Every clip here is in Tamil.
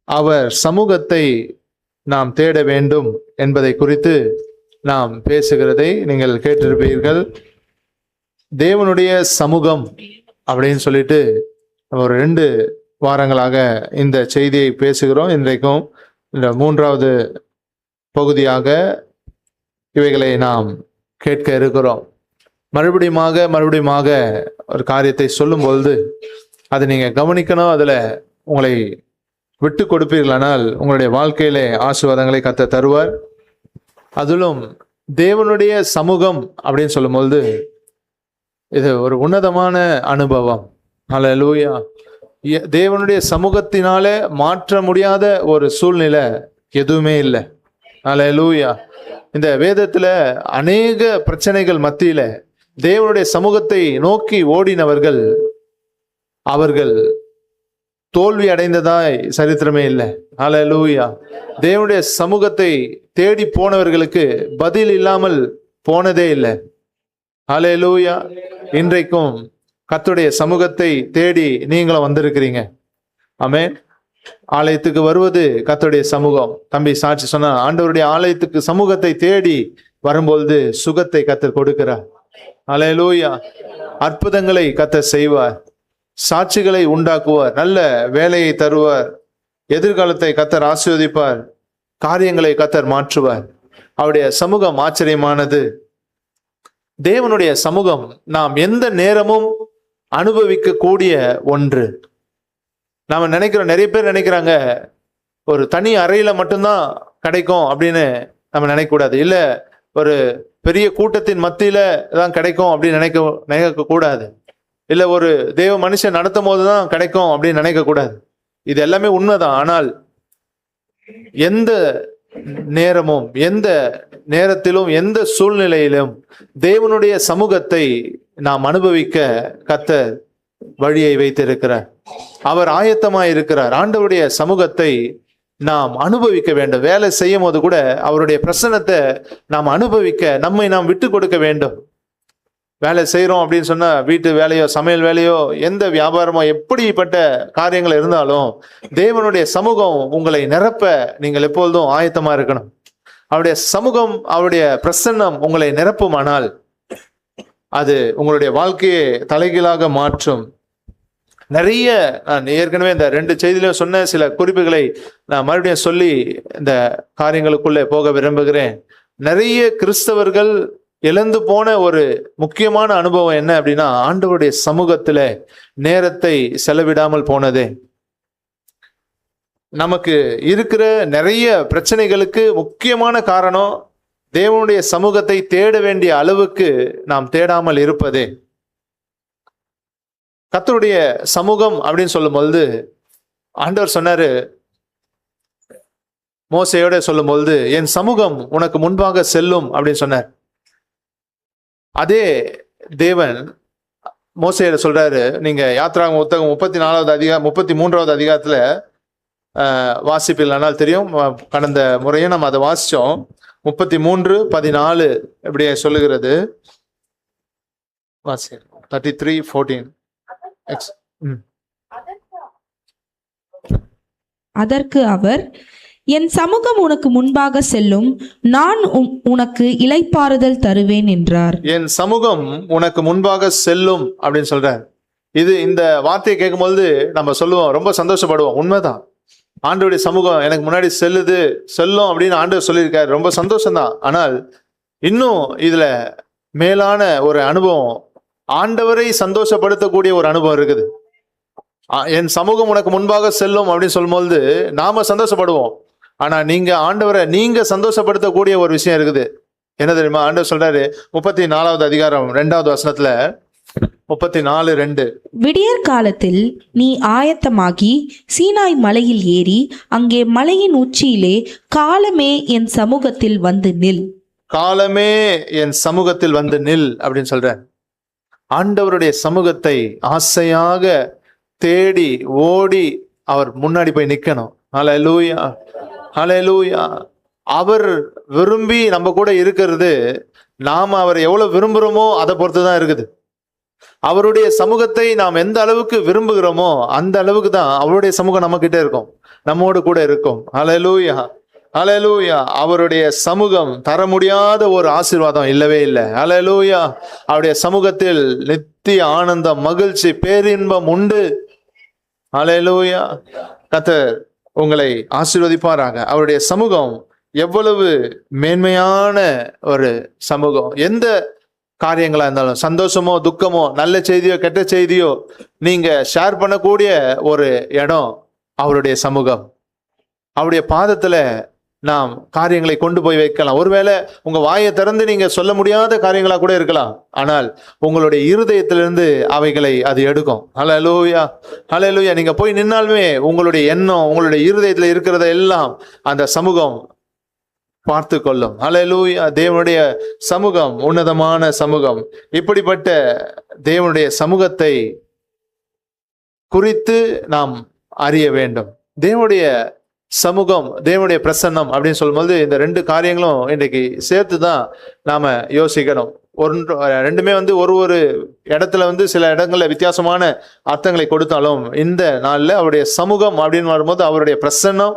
அவர் சமூகத்தை நாம் தேட வேண்டும் என்பதை குறித்து நாம் பேசுகிறதை நீங்கள் கேட்டிருப்பீர்கள். தேவனுடைய சமூகம் அப்படின்னு சொல்லிட்டு ஒரு 2 வாரங்களாக இந்த செய்தியை பேசுகிறோம். இன்றைக்கும் இந்த 3வது பகுதியாக இவைகளை நாம் கேட்க இருக்கிறோம். மறுபடியுமாக ஒரு காரியத்தை சொல்லும்பொழுது அதை நீங்கள் கவனிக்கணும். அதில் உங்களை விட்டு கொடுப்பீர்களானால் உங்களுடைய வாழ்க்கையிலே ஆசீர்வாதங்களை கர்த்தர் தருவார். அதிலும் தேவனுடைய சமூகம் அப்படின்னு சொல்லும்பொழுது இது ஒரு உன்னதமான அனுபவம். அல்லேலூயா. தேவனுடைய சமூகத்தினாலே மாற்ற முடியாத ஒரு சூழ்நிலை எதுவுமே இல்லை. அல்லேலூயா. இந்த வேதத்தில் அநேக பிரச்சனைகள் மத்தியில தேவனுடைய சமூகத்தை நோக்கி ஓடினவர்கள் அவர்கள் தோல்வி அடைந்ததாய் சரித்திரமே இல்லை. அல்லேலூயா. தேவனுடைய சமூகத்தை தேடி போனவர்களுக்கு பதில் இல்லாமல் போனதே இல்லை. அல்லேலூயா. இன்றைக்கும் கர்த்தருடைய சமூகத்தை தேடி நீங்களும் வந்திருக்கிறீங்க. ஆமென். ஆலயத்துக்கு வருவது கர்த்தருடைய சமூகம். தம்பி சாட்சி சொன்னா, ஆண்டவருடைய ஆலயத்துக்கு சமூகத்தை தேடி வரும்பொழுது சுகத்தை கர்த்தர் கொடுக்கிறார். அல்லேலூயா. அற்புதங்களை கர்த்தர் செய்வார், சாட்சிகளை உண்டாக்குவார், நல்ல வேலையை தருவார், எதிர்காலத்தை கர்த்தர் ஆசீர்வதிப்பார், காரியங்களை கர்த்தர் மாற்றுவார். அவருடைய சமூகம் ஆச்சரியமானது. தேவனுடைய சமூகம் நாம் எந்த நேரமும் அனுபவிக்க கூடிய ஒன்று. நாம நினைக்கிறோம், நிறைய பேர் நினைக்கிறாங்க ஒரு தனி அறையில மட்டும்தான் கிடைக்கும் அப்படின்னு நம்ம நினைக்கக்கூடாது. இல்லை ஒரு பெரிய கூட்டத்தின் மத்தியில தான் கிடைக்கும் அப்படின்னு நினைக்க கூடாது. இல்லை ஒரு தேவ மனுஷன் நடத்தும் போது தான் கிடைக்கும் அப்படின்னு நினைக்கக்கூடாது. இது எல்லாமே உண்மைதான். ஆனால் எந்த நேரமும் எந்த நேரத்திலும் எந்த சூழ்நிலையிலும் தேவனுடைய சமூகத்தை நாம் அனுபவிக்க கர்த்தர் வழியை வைத்திருக்கிறார். அவர் ஆயத்தமாய் இருக்கிறார். ஆண்டவருடைய சமூகத்தை நாம் அனுபவிக்க வேண்டும். வேலை செய்யும் போது கூட அவருடைய பிரசன்னத்தை நாம் அனுபவிக்க நம்மை நாம் விட்டு கொடுக்க வேண்டும். வேலை செய்கிறோம் அப்படின்னு சொன்னா வீட்டு வேலையோ சமையல் வேலையோ எந்த வியாபாரமோ எப்படிப்பட்ட காரியங்கள் இருந்தாலும் தேவனுடைய சமூகம் உங்களை நிரப்ப நீங்கள் எப்பொழுதும் ஆயத்தமா இருக்கணும். அவருடைய சமூகம், அவருடைய பிரசன்னம் உங்களை நிரப்புமானால் அது உங்களுடைய வாழ்க்கையை தலைகீழாக மாற்றும். நிறைய நான் ஏற்கனவே இந்த 2 செய்தியிலும் சொன்ன சில குறிப்புகளை நான் மறுபடியும் சொல்லி இந்த காரியங்களுக்குள்ளே போக விரும்புகிறேன். நிறைய கிறிஸ்தவர்கள் இழந்து போன ஒரு முக்கியமான அனுபவம் என்ன அப்படின்னா, ஆண்டவருடைய சமூகத்துல நேரத்தை செலவிடாமல் போனதே. நமக்கு இருக்கிற நிறைய பிரச்சனைகளுக்கு முக்கியமான காரணம் தேவனுடைய சமூகத்தை தேட வேண்டிய அளவுக்கு நாம் தேடாமல் இருப்பதே. கர்த்தருடைய சமூகம் அப்படின்னு சொல்லும்பொழுது ஆண்டவர் சொன்னாரு, மோசேயோட சொல்லும்பொழுது என் சமூகம் உனக்கு முன்பாக செல்லும் அப்படின்னு சொன்னார். அதே தேவன் மோசேயிட சொல்றாரு, நீங்க யாத்திராகம புத்தகம் 33வது அதிகாரத்துல வாசிப்பில்லைனால் தெரியும். கடந்த முறையும் நம்ம அதை வாசிச்சோம். 33:14 இப்படியே சொல்லுகிறது. 33:14. அதற்கு அவர், என் சமூகம் உனக்கு முன்பாக செல்லும், நான் உனக்கு இளைப்பாறுதல் தருவேன் என்றார். என் சமூகம் உனக்கு முன்பாக செல்லும் அப்படின்னு சொல்றார். இந்த வார்த்தையை கேட்கும்போது நம்ம சொல்லுவோம், ரொம்ப சந்தோஷப்படுவோம். உண்மைதான், ஆண்டவருடைய சமூகம் எனக்கு முன்னாடி செல்லும் அப்படின்னு ஆண்டவர் சொல்லியிருக்காரு. ரொம்ப சந்தோஷம்தான். ஆனால் இன்னும் இதுல மேலான ஒரு அனுபவம், ஆண்டவரை சந்தோஷப்படுத்தக்கூடிய ஒரு அனுபவம் இருக்குது. என் சமூகம் உனக்கு முன்பாக செல்லும் அப்படின்னு சொல்லும்போது நாம சந்தோஷப்படுவோம். ஆனா ஆண்டவரை நீங்க சந்தோஷப்படுத்தக்கூடிய ஒரு விஷயம் இருக்குது. என்ன தெரியுமா? ஆண்டவர் சொல்றாரு 34வது அதிகாரம் 2வது வசனத்துல 34:2, விடியற் காலத்தில் நீ ஆயத்தமாகி சீனாய் மலையில் ஏறி அங்கே மலையின் உச்சியிலே காலமே என் சமூகத்தில் வந்து நில். காலமே என் சமூகத்தில் வந்து நில் அப்படின்னு சொல்ற. ஆண்டவருடைய சமூகத்தை ஆசையாக தேடி ஓடி அவர் முன்னாடி போய் நிக்கணும். ஹல்லேலூயா, ஹல்லேலூயா. அவர் விரும்பி நம்ம கூட இருக்கிறது, நாம அவரை எவ்வளவு விரும்புறோமோ அதை பொறுத்து தான் இருக்குது. அவருடைய சமூகத்தை நாம் எந்த அளவுக்கு விரும்புகிறோமோ அந்த அளவுக்கு தான் அவருடைய சமூகம் நம்ம கிட்ட இருக்கும், நம்மோடு கூட இருக்கும். ஹல்லேலூயா, ஹல்லேலூயா. அவருடைய சமூகம் தர முடியாத ஒரு ஆசீர்வாதம் இல்லவே இல்லை. ஹல்லேலூயா. அவருடைய சமூகத்தில் நித்திய ஆனந்தம், மகிழ்ச்சி, பேரின்பம் உண்டு. ஹல்லேலூயா. கர்த்தர் உங்களை ஆசீர்வதிப்பாராக. அவருடைய சமூகம் எவ்வளவு மேன்மையான ஒரு சமூகம். எந்த காரியங்களா இருந்தாலும், சந்தோஷமோ துக்கமோ நல்ல செய்தியோ கெட்ட செய்தியோ நீங்க ஷேர் பண்ணக்கூடிய ஒரு இடம் அவருடைய சமூகம். அவருடைய பாதத்துல நாம் காரியங்களை கொண்டு போய் வைக்கலாம். ஒருவேளை உங்க வாயை திறந்து நீங்க சொல்ல முடியாத காரியங்களா கூட இருக்கலாம், ஆனால் உங்களுடைய இருதயத்திலிருந்து அவைகளை அது எடுக்கும். ஹல்லேலூயா, ஹல்லேலூயா. நீங்க போய் நின்னாலுமே உங்களுடைய எண்ணம், உங்களுடைய இருதயத்துல இருக்கிறத எல்லாம் அந்த சமூகம் பார்த்து கொள்ளும். ஹல்லேலூயா. தேவனுடைய சமூகம் உன்னதமான சமூகம். இப்படிப்பட்ட தேவனுடைய சமூகத்தை குறித்து நாம் அறிய வேண்டும். தேவனுடைய சமூகம், தேவனுடைய பிரசன்னம் அப்படின்னு சொல்லும்போது இந்த ரெண்டு காரியங்களும் இன்றைக்கு சேர்த்து தான் நாம யோசிக்கணும். ரெண்டுமே ஒரு இடத்துல சில இடங்கள்ல வித்தியாசமான அர்த்தங்களை கொடுத்தாலும், இந்த நாள்ல அவருடைய சமூகம் அப்படின்னு வரும்போது அவருடைய பிரசன்னம்,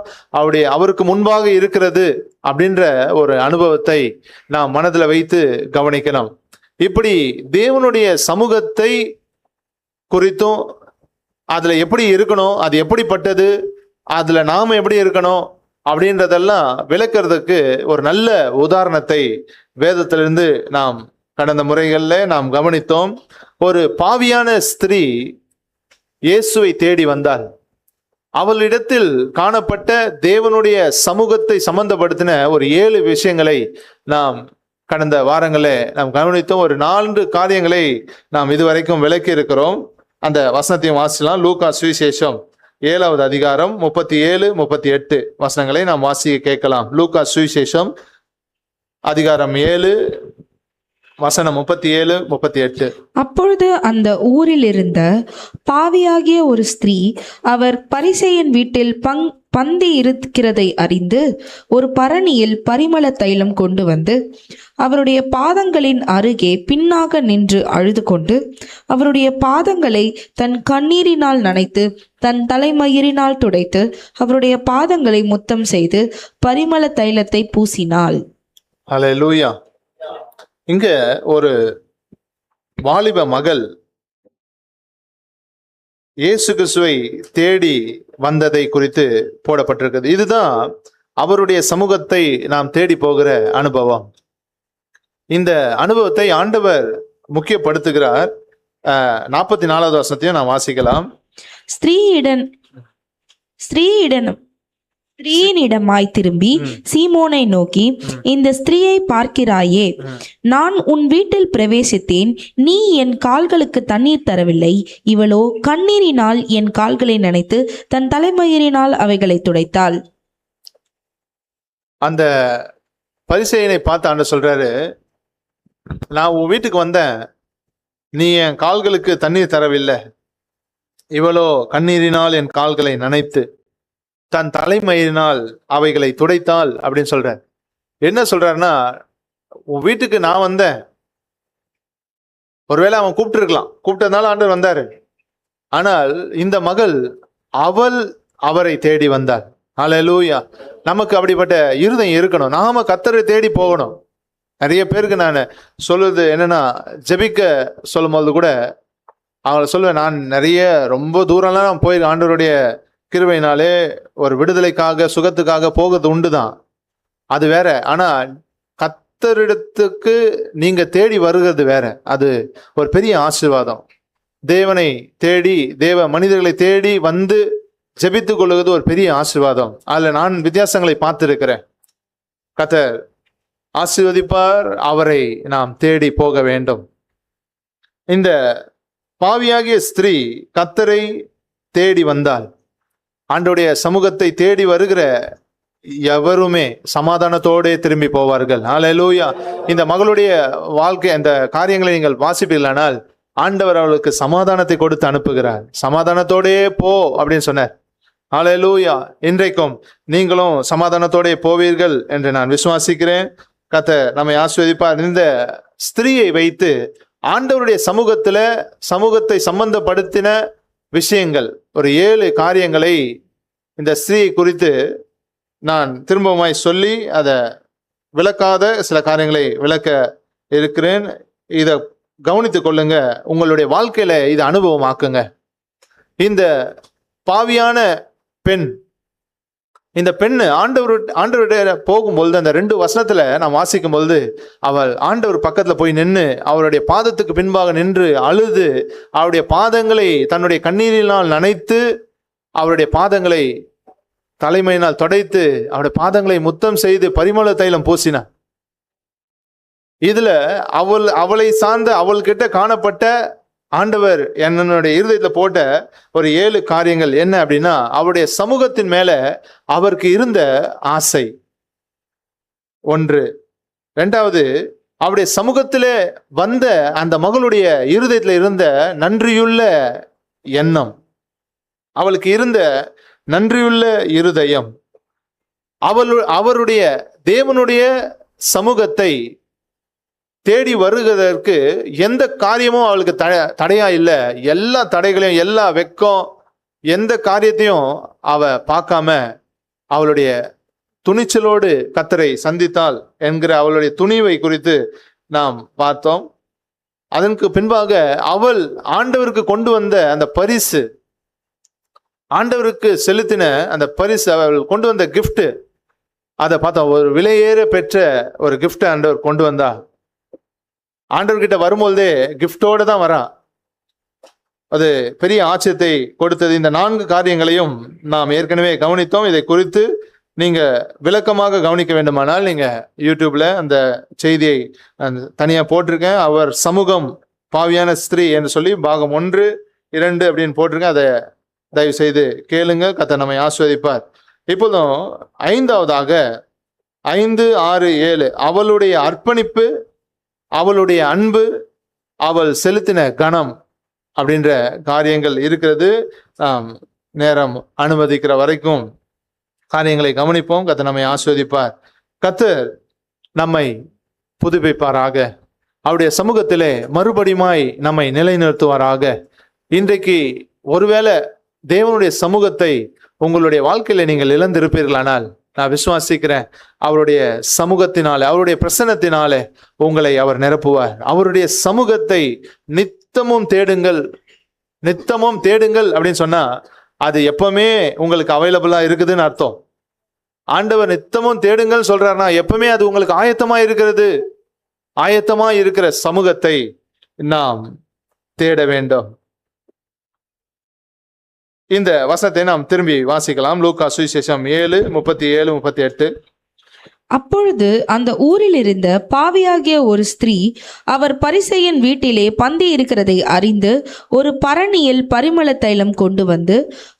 அவருக்கு முன்பாக இருக்கிறது அப்படின்ற ஒரு அனுபவத்தை நாம் மனதுல வைத்து கவனிக்கணும். இப்படி தேவனுடைய சமூகத்தை குறித்தும், அதுல எப்படி இருக்கணும், அது எப்படிப்பட்டது, அதுல நாம எப்படி இருக்கணும் அப்படின்றதெல்லாம் விளக்குறதுக்கு ஒரு நல்ல உதாரணத்தை வேதத்திலிருந்து நாம் கடந்த முறைகளில் நாம் கவனித்தோம். ஒரு பாவியான ஸ்திரீ இயேசுவை தேடி வந்தாள். அவளிடத்தில் காணப்பட்ட தேவனுடைய சமூகத்தை சம்பந்தப்படுத்தின ஒரு 7 விஷயங்களை நாம் கடந்த வாரங்களில் நாம் கவனித்தோம். ஒரு 4 காரியங்களை நாம் இதுவரைக்கும் விளக்கி இருக்கிறோம். அந்த வசனத்தையும் வாசிக்கலாம். லூக்கா சுவிசேஷம் 7வது அதிகாரம் 37, 38 வசனங்களை நாம் வாசிக்க கேட்கலாம். லூக்கா சுவிசேஷம் அதிகாரம் 7 வசனம் 37, 38. அப்பொழுது அந்த ஊரில் இருந்த பாவியாகிய ஒரு ஸ்திரீ அவர் பரிசேயன் வீட்டில் பந்தி இருக்கிறதை அறிந்து ஒரு பரணியில் பரிமள தைலம் கொண்டு வந்து அவருடைய பாதங்களின் அருகே பின்னாக நின்று அழுது கொண்டு அவருடைய பாதங்களை தன் கண்ணீரினால் நனைத்து தன் தலைமயிரினால் துடைத்து அவருடைய பாதங்களை முத்தம் செய்து பரிமள தைலத்தை பூசினாள். ஹல்லேலூயா. இங்க ஒரு வாலிப மகள் இயேசு கிறிஸ்துவை தேடி வந்ததை குறித்து போடப்பட்டிருக்கிறது. இதுதான் அவருடைய சமூகத்தை நாம் தேடி போகிற அனுபவம். இந்த அனுபவத்தை ஆண்டவர் முக்கியப்படுத்துகிறார். 44வது வசனத்தையும் நாம் வாசிக்கலாம். ஸ்திரீயிடமாய் திரும்பி சீமோனை நோக்கி, இந்த ஸ்திரீயை பார்க்கிறாயே, நான் உன் வீட்டில் பிரவேசித்தேன், நீ என் கால்களுக்கு தண்ணீர் தரவில்லை, இவளோ கண்ணீரினால் என் கால்களை நனைத்து தன் தலைமயிரினால் அவைகளை துடைத்தாள். அந்த பரிசேயனை பார்த்து ஆண்டவர் சொல்றாரு, நான் உன் வீட்டுக்கு வந்தேன், நீ என் கால்களுக்கு தண்ணீர் தரவில்லை, இவளோ கண்ணீரினால் என் கால்களை நனைத்து தன் தலைமயிரினால் அவைகளை துடைத்தாள் அப்படின்னு சொல்ற. என்ன சொல்றாருன்னா, உன் வீட்டுக்கு நான் வந்தேன், ஒருவேளை அவன் கூப்பிட்டு இருக்கலாம், கூப்பிட்டதுனால ஆண்டவர் வந்தாரு. ஆனால் இந்த மகள் அவரை தேடி வந்தாள். ஹல்லேலூயா. நமக்கு அப்படிப்பட்ட இருதயம் இருக்கணும். நாம கர்த்தரை தேடி போகணும். நிறைய பேருக்கு நான் சொல்லுறது என்னன்னா, ஜெபிக்க சொல்லும் போது கூட அவங்கள சொல்லுவேன், நான் நிறைய ரொம்ப தூரம்லாம் நான் போய் ஆண்டவருடைய கிருபையினாலே ஒரு விடுதலைக்காக சுகத்துக்காக போகிறது உண்டுதான், அது வேற. ஆனா கர்த்தரிடத்துக்கு நீங்க தேடி வருகிறது வேற. அது ஒரு பெரிய ஆசீர்வாதம். தேவனை தேடி, தேவ மனிதர்களை தேடி வந்து ஜெபித்துக் கொள்வது ஒரு பெரிய ஆசீர்வாதம். அதுல நான் வித்தியாசங்களை பார்த்திருக்கிறேன். கர்த்தர் ஆசீர்வதிப்பார். அவரை நாம் தேடி போக வேண்டும். இந்த பாவியாகிய ஸ்திரீ கர்த்தரை தேடி வந்தாள். ஆண்டவருடைய சமூகத்தை தேடி வருகிற எவருமே சமாதானத்தோடு திரும்பி போவார்கள். ஹல்லேலூயா. இந்த மகளுடைய வாழ்க்கை, இந்த காரியங்களை நீங்கள் வாசிப்பீர்களானால் ஆண்டவர் அவளுக்கு சமாதானத்தை கொடுத்து அனுப்புகிறார். சமாதானத்தோடே போ அப்படின்னு சொன்னார். ஹல்லேலூயா. இன்றைக்கும் நீங்களும் சமாதானத்தோடே போவீர்கள் என்று நான் விசுவாசிக்கிறேன். கர்த்தர் நம்மை ஆசீர்வதிப்பார். இந்த ஸ்திரீயை வைத்து ஆண்டவருடைய சமூகத்தை சம்பந்தப்படுத்தின விஷயங்கள் ஒரு 7 காரியங்களை இந்த ஸ்திரீயை குறித்து நான் திரும்பவுமாய் சொல்லி அதை விளக்காத சில காரியங்களை விளக்க இருக்கிறேன். இதை கவனித்துக் கொள்ளுங்க, உங்களுடைய வாழ்க்கையில இதை அனுபவமாக்குங்க. இந்த பாவியான பெண், இந்த பெண்ணு ஆண்டவருடைய போகும்பொழுது அந்த 2 வசனத்துல நான் வாசிக்கும் பொழுது அவள் ஆண்டவர் பக்கத்துல போய் நின்று அவருடைய பாதத்துக்கு பின்பாக நின்று அழுது அவருடைய பாதங்களை தன்னுடைய கண்ணீரினால் நனைத்து அவருடைய பாதங்களை தலைமையினால் துடைத்து அவருடைய பாதங்களை முத்தம் செய்து பரிமள தைலம் பூசினார். இதுல அவளை சார்ந்த அவள்கிட்ட காணப்பட்ட ஆண்டவர் என்னுடைய இருதயத்துல போட்ட ஒரு 7 காரியங்கள் என்ன அப்படின்னா, அவருடைய சமூகத்தின் மேல அவருக்கு இருந்த ஆசை 1. 2வது, அவருடைய சமூகத்திலே வந்த அந்த மகளுடைய இருதயத்துல இருந்த நன்றியுள்ள எண்ணம், அவளுக்கு இருந்த நன்றியுள்ள இருதயம், அவருடைய தேவனுடைய சமூகத்தை தேடி வருவதற்கு எந்த காரியமும் அவளுக்கு தடையா இல்லை. எல்லா தடைகளையும், எல்லா வெக்கம், எந்த காரியத்தையும் அவ பார்க்காம அவளுடைய துணிச்சலோடு கர்த்தரை சந்தித்தாள் என்கிற அவளுடைய துணிவை குறித்து நாம் பார்த்தோம். அதற்கு பின்பாக அவள் ஆண்டவருக்கு கொண்டு வந்த அந்த பரிசு, ஆண்டவருக்கு செலுத்தின அந்த பரிசு, அவள் கொண்டு வந்த கிஃப்ட், அதை பார்த்தோம். ஒரு விலையேற பெற்ற ஒரு கிஃப்ட் ஆண்டவர் கொண்டு வந்தா. ஆண்டவர்கிட்ட வரும்போதே கிஃப்டோடு தான் வரா. அது பெரிய ஆச்சரியத்தை கொடுத்தது. இந்த 4 காரியங்களையும் நாம் ஏற்கனவே கவனித்தோம். இதை குறித்து நீங்க விளக்கமாக கவனிக்க வேண்டுமானால் நீங்க யூடியூப்ல அந்த செய்தியை தனியா போட்டிருக்கேன். அவர் சமூகம் பாவியான ஸ்திரீ என்று சொல்லி பாகம் 1, 2 அப்படின்னு போட்டிருக்கேன். அதை தயவு செய்து கேளுங்க. கர்த்தர் நம்மை ஆசீர்வதிப்பார். இப்போதும் 5வதாக 5, 6, 7 அவளுடைய அர்ப்பணிப்பு, அவளுடைய அன்பு, அவள் செலுத்தின கணம் அப்படின்ற காரியங்கள் இருக்கிறது. நேரம் அனுமதிக்கிற வரைக்கும் காரியங்களை கவனிப்போம். கர்த்தர் நம்மை ஆசீர்வதிப்பார். கர்த்தர் நம்மை புதுப்பிப்பாராக. அவருடைய சமூகத்திலே மறுபடியுமாய் நம்மை நிலைநிறுத்துவாராக. இன்றைக்கு ஒருவேளை தேவனுடைய சமூகத்தை உங்களுடைய வாழ்க்கையில நீங்கள் இழந்திருப்பீர்களானால் நான் விசுவாசிக்கிறேன், அவருடைய சமூகத்தினாலே, அவருடைய பிரசன்னத்தினாலே உங்களை அவர் நிரப்புவார். அவருடைய சமூகத்தை நித்தமும் தேடுங்கள். நித்தமும் தேடுங்கள் அப்படின்னு சொன்னா அது எப்பவுமே உங்களுக்கு அவைலபிளா இருக்குதுன்னு அர்த்தம். ஆண்டவர் நித்தமும் தேடுங்கள் சொல்றாருன்னா எப்பவுமே அது உங்களுக்கு ஆயத்தமா இருக்கிறது. ஆயத்தமா இருக்கிற சமூகத்தை நாம் தேட வேண்டும். இந்த வசனத்தை நாம் திரும்பி வாசிக்கலாம். லூக்கா சுவிசேஷம் 7:37, 38. அப்பொழுது அந்த ஊரில் இருந்த பாவியாகிய ஒரு ஸ்திரீ அவர் பரிசேயன் வீட்டிலே பந்தி இருக்கிறதை அறிந்து ஒரு பரணியில் பரிமள தைலம் கொண்டு வந்து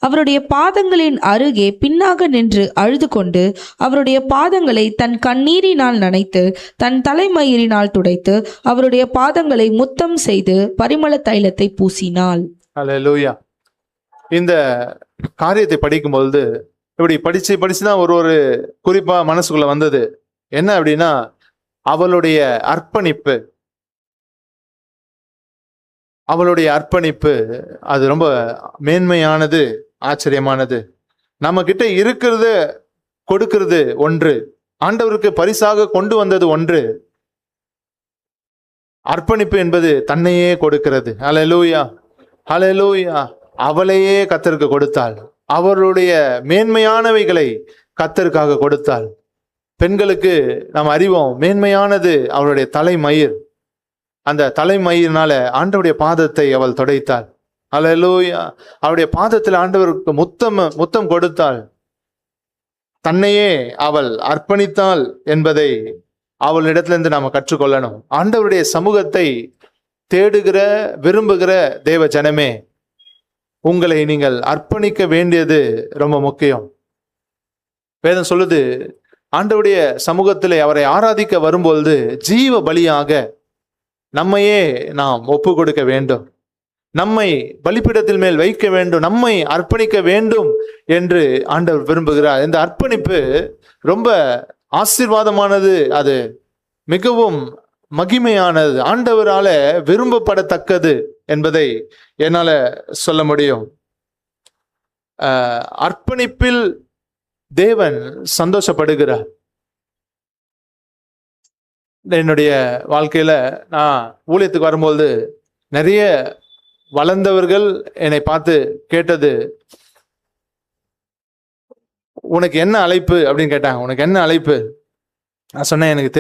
அவருடைய பாதங்களின் அருகே பின்னாக நின்று அழுது கொண்டு அவருடைய பாதங்களை தன் கண்ணீரினால் நனைத்து தன் தலைமயிரினால் துடைத்து அவருடைய பாதங்களை முத்தம் செய்து பரிமள தைலத்தை பூசினாள். அல்லேலூயா. இந்த காரியத்தை படிக்கும்பொழுது இப்படி படிச்சுதான் ஒரு குறிப்பா மனசுக்குள்ள வந்தது. என்ன அப்படின்னா, அவளுடைய அர்ப்பணிப்பு, அவளுடைய அர்ப்பணிப்பு அது ரொம்ப மேன்மையானது, ஆச்சரியமானது. நம்ம கிட்ட இருக்கிறது கொடுக்கிறது ஒன்று, ஆண்டவருக்கு பரிசாக கொண்டு வந்தது ஒன்று. அர்ப்பணிப்பு என்பது தன்னையே கொடுக்கிறது. அல்லேலூயா, அல்லேலூயா. அவளையே கர்த்தருக்கு கொடுத்தாள். அவருடைய மேன்மையானவைகளை கர்த்தருக்காக கொடுத்தாள். பெண்களுக்கு நாம் அறிவோம், மேன்மையானது அவருடைய தலைமயிர். அந்த தலைமயிரினால ஆண்டவருடைய பாதத்தை அவள் துடைத்தாள். அல்லேலூயா. அவருடைய பாதத்தில் ஆண்டவருக்கு முத்தம் கொடுத்தாள். தன்னையே அவள் அர்ப்பணித்தாள் என்பதை அவளிடத்திலிருந்து நாம கற்றுக்கொள்ளணும். ஆண்டவருடைய சமூகத்தை தேடுகிற விரும்புகிற தேவ ஜனமே, உங்களை நீங்கள் அர்ப்பணிக்க வேண்டியது ரொம்ப முக்கியம். வேதம் சொல்லுது, ஆண்டவருடைய சமூகத்திலே அவரை ஆராதிக்க வரும்பொழுது ஜீவ பலியாக நம்மையே நாம் ஒப்பு கொடுக்க வேண்டும். நம்மை பலிபீடத்தில் மேல் வைக்க வேண்டும், நம்மை அர்ப்பணிக்க வேண்டும் என்று ஆண்டவர் விரும்புகிறார். இந்த அர்ப்பணிப்பு ரொம்ப ஆசீர்வாதமானது. அது மிகவும் மகிமையானது, ஆண்டவரால விரும்பப்படத்தக்கது என்பதை என்னால சொல்ல முடியும். அர்ப்பணிப்பில் தேவன் சந்தோஷப்படுகிறார். என்னுடைய வாழ்க்கையில நான் ஊழியத்துக்கு வரும்போது நிறைய வளர்ந்தவர்கள் என்னை பார்த்து கேட்டது, உனக்கு என்ன அழைப்பு அப்படின்னு கேட்டாங்க. உனக்கு என்ன அழைப்பு? நான் சொன்னேன், எனக்கு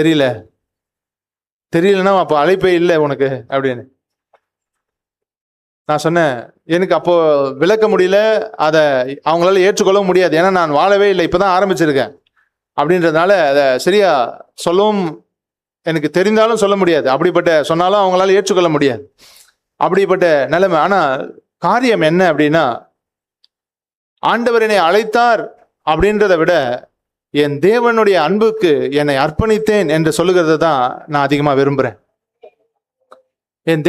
தெரியலன்னா அப்போ அழைப்பே இல்லை உனக்கு அப்படின்னு நான் சொன்னேன். எனக்கு அப்போ விளக்க முடியல, அதை அவங்களால ஏற்றுக்கொள்ளவும் முடியாது. ஏன்னா நான் வாழவே இல்லை, இப்போதான் ஆரம்பிச்சிருக்கேன் அப்படின்றதுனால அதை சரியா சொல்லவும் எனக்கு தெரிந்தாலும் சொல்ல முடியாது. அப்படிப்பட்ட சொன்னாலும் அவங்களால ஏற்றுக்கொள்ள முடியாது, அப்படிப்பட்ட நிலைமை. ஆனால் காரியம் என்ன அப்படின்னா, ஆண்டவர் என்னை அழைத்தார் அப்படின்றத விட என் தேவனுடைய அன்புக்கு என்னை அர்ப்பணித்தேன் என்று சொல்லுகிறது தான் நான் அதிகமாக விரும்புகிறேன். என்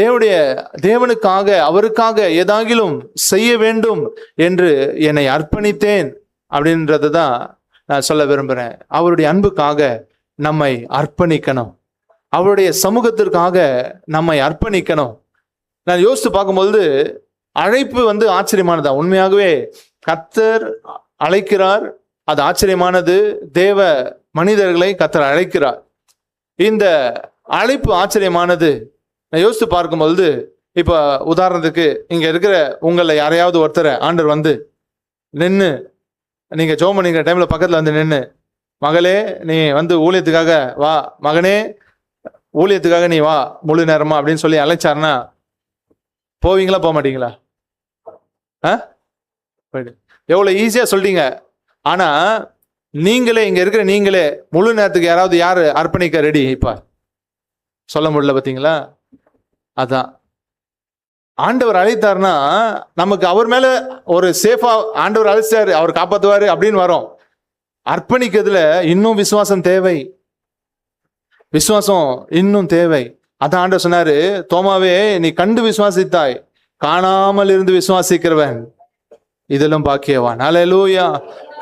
தேவனுக்காக, அவருக்காக ஏதாகிலும் செய்ய வேண்டும் என்று என்னை அர்ப்பணித்தேன் அப்படின்றது தான் நான் சொல்ல விரும்புகிறேன். அவருடைய அன்புக்காக நம்மை அர்ப்பணிக்கணும், அவருடைய சமூகத்திற்காக நம்மை அர்ப்பணிக்கணும். நான் யோசித்து பார்க்கும்போது அழைப்பு ஆச்சரியமானதா. உண்மையாகவே கர்த்தர் அழைக்கிறார், அது ஆச்சரியமானது. தேவ மனிதர்களை கர்த்தர் அழைக்கிறார். இந்த அழைப்பு ஆச்சரியமானது. நான் யோசித்து பார்க்கும்பொழுது, இப்போ உதாரணத்துக்கு இங்க இருக்கிற உங்களை யாரையாவது ஒருத்தரை ஆண்டவர் நின்று, நீங்க ஜெபம் பண்ணிக்கிற டைம்ல பக்கத்துல நின்று, மகளே நீ ஊழியத்துக்காக வா, மகனே ஊழியத்துக்காக நீ வா முழு நேரமா அப்படின்னு சொல்லி அழைச்சாருன்னா போவீங்களா, போக மாட்டீங்களா? எவ்வளவு ஈஸியா சொல்றீங்க. ஆனா இங்க இருக்கிற நீங்களே முழு நேரத்துக்கு யாரு அர்ப்பணிக்க ரெடி? இப்ப சொல்ல முடியல, பாத்தீங்களா? அதான் ஆண்டவர் அழைத்தார்னா நமக்கு அவர் மேல ஒரு சேஃபா, ஆண்டவர் அழைச்சாரு, அவர் காப்பாத்துவாரு அப்படின்னு வரும். அர்ப்பணிக்கிறதுல இன்னும் விசுவாசம் தேவை, விசுவாசம் இன்னும் தேவை. அதான் ஆண்டவர் சொன்னாரு, தோமாவே நீ கண்டு விசுவாசித்தாய், காணாமல் இருந்து விசுவாசிக்கிறவன் இதெல்லாம் பாக்கியவான். அல்லேலூயா.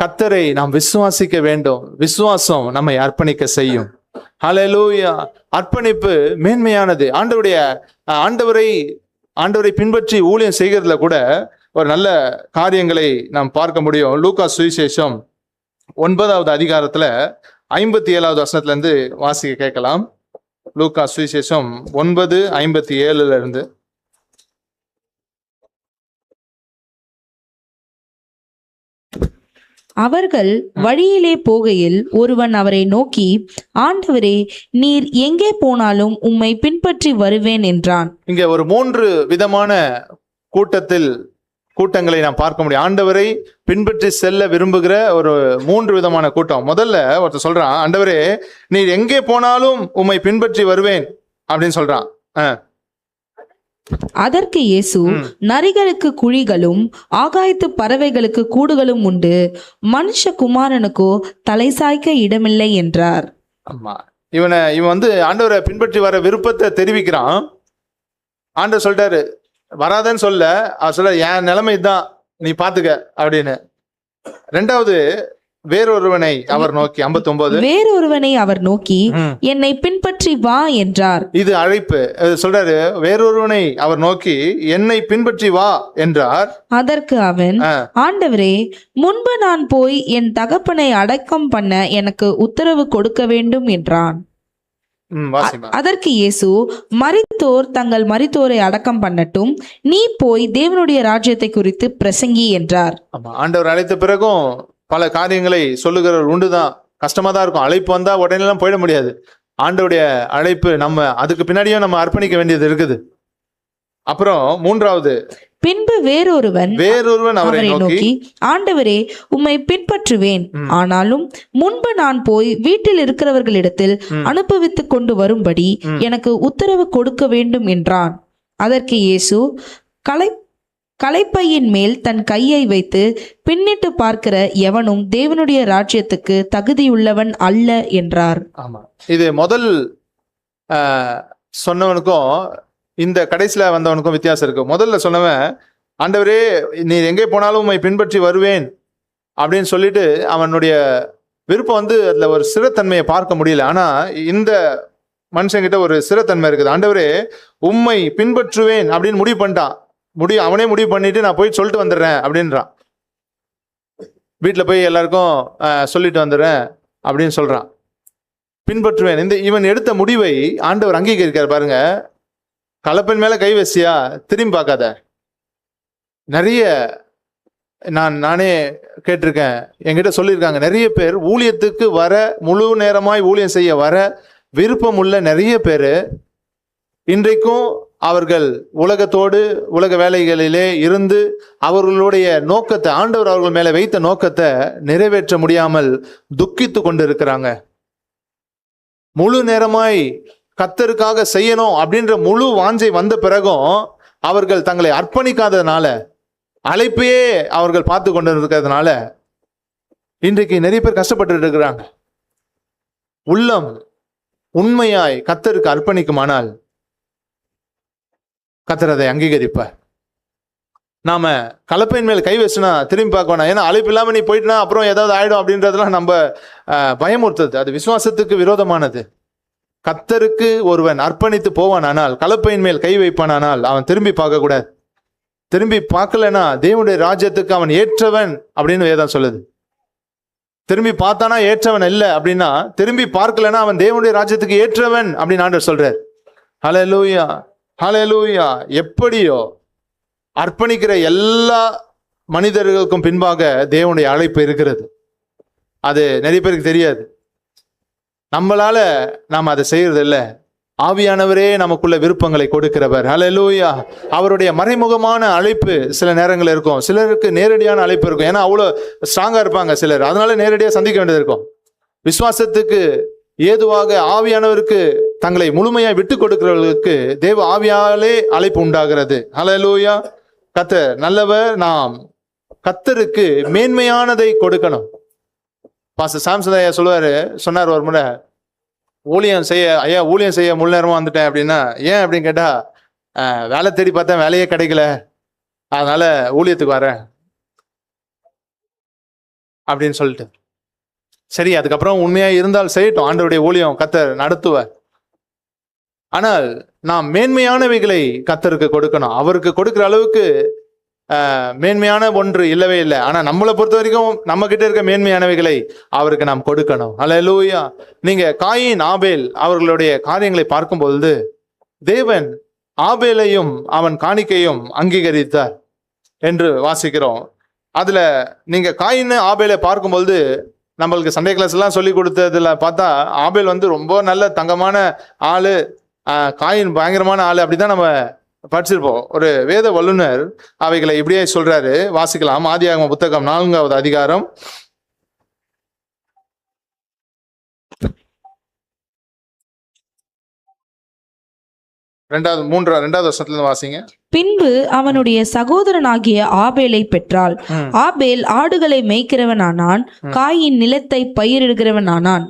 கர்த்தரை நாம் விசுவாசிக்க வேண்டும். விசுவாசம் நம்மை அர்ப்பணிக்க செய்யும். அல்லேலூயா. அர்ப்பணிப்பு மேன்மையானது. ஆண்டவரை பின்பற்றி ஊழியம் செய்கிறதுல கூட ஒரு நல்ல காரியங்களை நாம் பார்க்க முடியும். லூக்கா சுவிசேஷம் 9வது அதிகாரத்துல 57வது வசனத்துல இருந்து வாசிக்க கேட்கலாம். லூக்கா சுவிசேஷம் 9:57 இருந்து. அவர்கள் வழியிலே போகையில் ஒருவன் அவரை நோக்கி, ஆண்டவரே, நீர் எங்கே போனாலும் உம்மை பின்பற்றி வருவேன் என்றான். இங்க ஒரு 3 விதமான கூட்டங்களை நாம் பார்க்க முடியும். ஆண்டவரை பின்பற்றி செல்ல விரும்புகிற ஒரு 3 விதமான கூட்டம். முதல்ல ஒருத்தர் சொல்றான், ஆண்டவரே நீர் எங்கே போனாலும் உம்மை பின்பற்றி வருவேன் அப்படின்னு சொல்றான். அதற்கு இயேசு, நரிகளுக்கு குழிகளும் ஆகாயத்து பறவைகளுக்கு கூடுகளும் உண்டு, மனுஷகுமாரனுக்கோ தலை சாய்க்க இடமில்லை என்றார். ஆமா, இவன் ஆண்டவரை பின்பற்றி வர விருப்பத்தை தெரிவிக்கிறான். ஆண்டவர் சொல்றாரு, வராதன்னு சொல்ல, அவர் சொல்ற என் நிலைமை தான், நீ பாத்துக்க அப்படின்னு. ரெண்டாவது, வேறொருவனை அவர் நோக்கி 59, வேறொருவனை அவர் நோக்கி என்னை பின்பற்றி வா என்றார். இது அழைப்பு. சொல்றாரு, வேறொருவனை அவர் நோக்கி என்னை பின்பற்றி வா என்றார். அதற்கு அவன், ஆண்டவரே, முன்பு நான் போய் என் தகப்பனை அடக்கம் பண்ண எனக்கு உத்தரவு கொடுக்க வேண்டும் என்றான். அதற்கு இயேசு, மரித்தோர் தங்கள் மரித்தோரை அடக்கம் பண்ணட்டும், நீ போய் தேவனுடைய ராஜ்யத்தை குறித்து பிரசங்கி என்றார். ஆண்டவர் அழைத்த பிறகும் பல காரியங்களை சொல்லுகிறவர் உண்டுதான். கஷ்டமா தான் இருக்கும். அழைப்பு வந்தா உடனே எல்லாம் போயிட முடியாது. ஆண்டவருடைய அழைப்பு அதுக்கு பின்னாடியும் நம்ம அர்ப்பணிக்க வேண்டியது இருக்குது. அப்புறம் மூன்றாவது, பின்பு வேறொருவன் அவரை நோக்கி, ஆண்டவரே, உம்மை பின்பற்றுவேன், ஆனாலும் முன்பு நான் போய் வீட்டில் இருக்கிறவர்களிடத்தில் அனுபவித்துக் கொண்டு வரும்படி எனக்கு உத்தரவு கொடுக்க வேண்டும் என்றான். அதற்கு இயேசு, களைப்பையின் மேல் தன் கையை வைத்து பின்னிட்டு பார்க்கிற எவனும் தேவனுடைய ராஜ்யத்துக்கு தகுதியுள்ளவன் அல்ல என்றார். ஆமா, இது முதல் சொன்னவனுக்கும் இந்த கடைசியில வந்தவனுக்கும் வித்தியாசம் இருக்கு. முதல்ல சொன்னவன், ஆண்டவரே நீர் எங்கே போனாலும் உம்மை பின்பற்றி வருவேன் அப்படின்னு சொல்லிட்டு அவனுடைய விருப்பம் அதுல ஒரு சிறத்தன்மையை பார்க்க முடியல. ஆனா இந்த மனுஷங்கிட்ட ஒரு சிறத்தன்மை இருக்குது. ஆண்டவரே உம்மை பின்பற்றுவேன் அப்படின்னு முடிவு பண்ணிட்டான். அவனே முடிவு பண்ணிட்டு நான் போய் சொல்லிட்டு வந்துடுறேன் அப்படின்றான். வீட்டில் போய் எல்லாருக்கும் சொல்லிட்டு வந்துடுறேன் அப்படின்னு சொல்றான். பின்பற்றுவேன். இவன் எடுத்த முடிவை ஆண்டவர் அங்கீகரிக்கார் பாருங்க. கலப்பன் மேல கை வச்சியா திரும்பி பார்க்காத. நிறைய நானே கேட்டிருக்கேன், என்கிட்ட சொல்லியிருக்காங்க, நிறைய பேர் ஊழியத்துக்கு வர, முழு நேரமாய் ஊழியம் செய்ய வர விருப்பம் உள்ள நிறைய பேர் இன்றைக்கும் அவர்கள் உலகத்தோடு உலக வேலைகளிலே இருந்து அவர்களுடைய நோக்கத்தை, ஆண்டவர் அவர்கள் மேல வைத்த நோக்கத்தை நிறைவேற்ற முடியாமல் துக்கித்து கொண்டு இருக்கிறாங்க. முழு நேரமாய் கர்த்தருக்காக செய்யணும் அப்படின்ற முழு வாஞ்சை வந்த பிறகும் அவர்கள் தங்களை அர்ப்பணிக்காததுனால, அழைப்பையே அவர்கள் பார்த்து கொண்டு இருக்கிறதுனால இன்றைக்கு நிறைய பேர் கஷ்டப்பட்டு இருக்கிறாங்க. உள்ளம் உண்மையாய் கர்த்தருக்கு அர்ப்பணிக்குமானால் கர்த்தர் அதை அங்கீகரிப்பார். நாம கலப்பையின் மேல் கை வச்சுனா திரும்பி பார்க்க வேணாம். ஏன்னா அழைப்பு இல்லாம நீ போயிட்டுனா அப்புறம் ஏதாவது ஆயிடும் அப்படின்றதெல்லாம் நம்ம பயமுறுத்துது. அது விசுவாசத்துக்கு விரோதமானது. கர்த்தருக்கு ஒருவன் அர்ப்பணித்து போவானால், கலப்பையின் மேல் கை வைப்பானால் அவன் திரும்பி பார்க்க கூடாது. திரும்பி பார்க்கலனா தேவனுடைய ராஜ்யத்துக்கு அவன் ஏற்றவன் அப்படின்னு வேதம் சொல்லுது. திரும்பி பார்த்தானா ஏற்றவன் இல்லை அப்படின்னா, திரும்பி பார்க்கலனா அவன் தேவனுடைய ராஜ்யத்துக்கு ஏற்றவன் அப்படின்னு ஆண்டவர் சொல்றார். ஹல்லேலூயா, ஹல்லேலூயா. எப்படியோ அர்ப்பணிக்கிற எல்லா மனிதர்களுக்கும் பின்பாக தேவனுடைய அழைப்பு இருக்கிறது. அது நிறைய பேருக்கு தெரியாது. நம்மளால நாம் அதை செய்யறது இல்லை. ஆவியானவரே நமக்குள்ள விருப்பங்களை கொடுக்கிறவர். ஹல்லேலூயா. அவருடைய மறைமுகமான அழைப்பு சில நேரங்கள் இருக்கும், சிலருக்கு நேரடியான அழைப்பு இருக்கும். ஏன்னா அவ்வளோ ஸ்ட்ராங்கா இருப்பாங்க சிலர், அதனால நேரடியாக சந்திக்க வேண்டியது இருக்கும். விசுவாசத்துக்கு ஏதுவாக ஆவியானவருக்கு தங்களை முழுமையாய் விட்டு கொடுக்கிறவர்களுக்கு தேவ ஆவியாலே அழைப்பு உண்டாகிறது. ஹல்லேலூயா. கர்த்தர் நல்லவர். நாம் கர்த்தருக்கு மேன்மையானதை கொடுக்கணும். பாஸ்டர் சாம்சன் ஐயா சொன்னார் ஒரு முறை, ஊழியம் செய்ய முழு நேரமா வந்துட்டேன் அப்படின்னா, ஏன் அப்படின்னு கேட்டா, வேலை தேடி பார்த்தேன், வேலையே கிடைக்கல, அதனால ஊழியத்துக்கு வரேன் அப்படின்னு சொல்லிட்டு. சரி, அதுக்கப்புறம் உண்மையா இருந்தால் செய்யட்டும், ஆண்டவருடைய ஊழியம் கர்த்தர் நடத்துவார். ஆனால் நாம் மேன்மையானவைகளை கர்த்தருக்கு கொடுக்கணும். அவருக்கு கொடுக்கிற அளவுக்கு மேன்மையான ஒன்று இல்லவே இல்லை. ஆனா நம்மளை பொறுத்த வரைக்கும் நம்ம கிட்ட இருக்க மேன்மையானவைகளை அவருக்கு நாம் கொடுக்கணும். ஹல்லேலூயா. நீங்க காயின் ஆபேல் அவர்களுடைய காரியங்களை பார்க்கும் பொழுது தேவன் ஆபேலையும் அவன் காணிக்கையும் அங்கீகரித்தார் என்று வாசிக்கிறோம். அதுல நீங்க காயின் ஆபேலை பார்க்கும் பொழுது, நம்மளுக்கு சண்டே கிளாஸ் எல்லாம் சொல்லி கொடுத்ததுல பார்த்தா ஆபேல் ரொம்ப நல்ல தங்கமான ஆளு, காயின் பயங்கரமான ஆளு, அப்படிதான் நம்ம படிச்சிருப்போம். ஒரு வேத வல்லுனர் அவைகளை இப்படியே சொல்றாரு, வாசிக்கலாம். ஆதியாகம புத்தகம் 4வது அதிகாரம் 2வது வசனத்துல வாசிங்க. பின்பு அவனுடைய சகோதரனாகிய ஆபேலை பெற்றாள். ஆபேல் ஆடுகளை மேய்க்கிறவனானான், காயின் நிலத்தை பயிரிடுகிறவனானான்.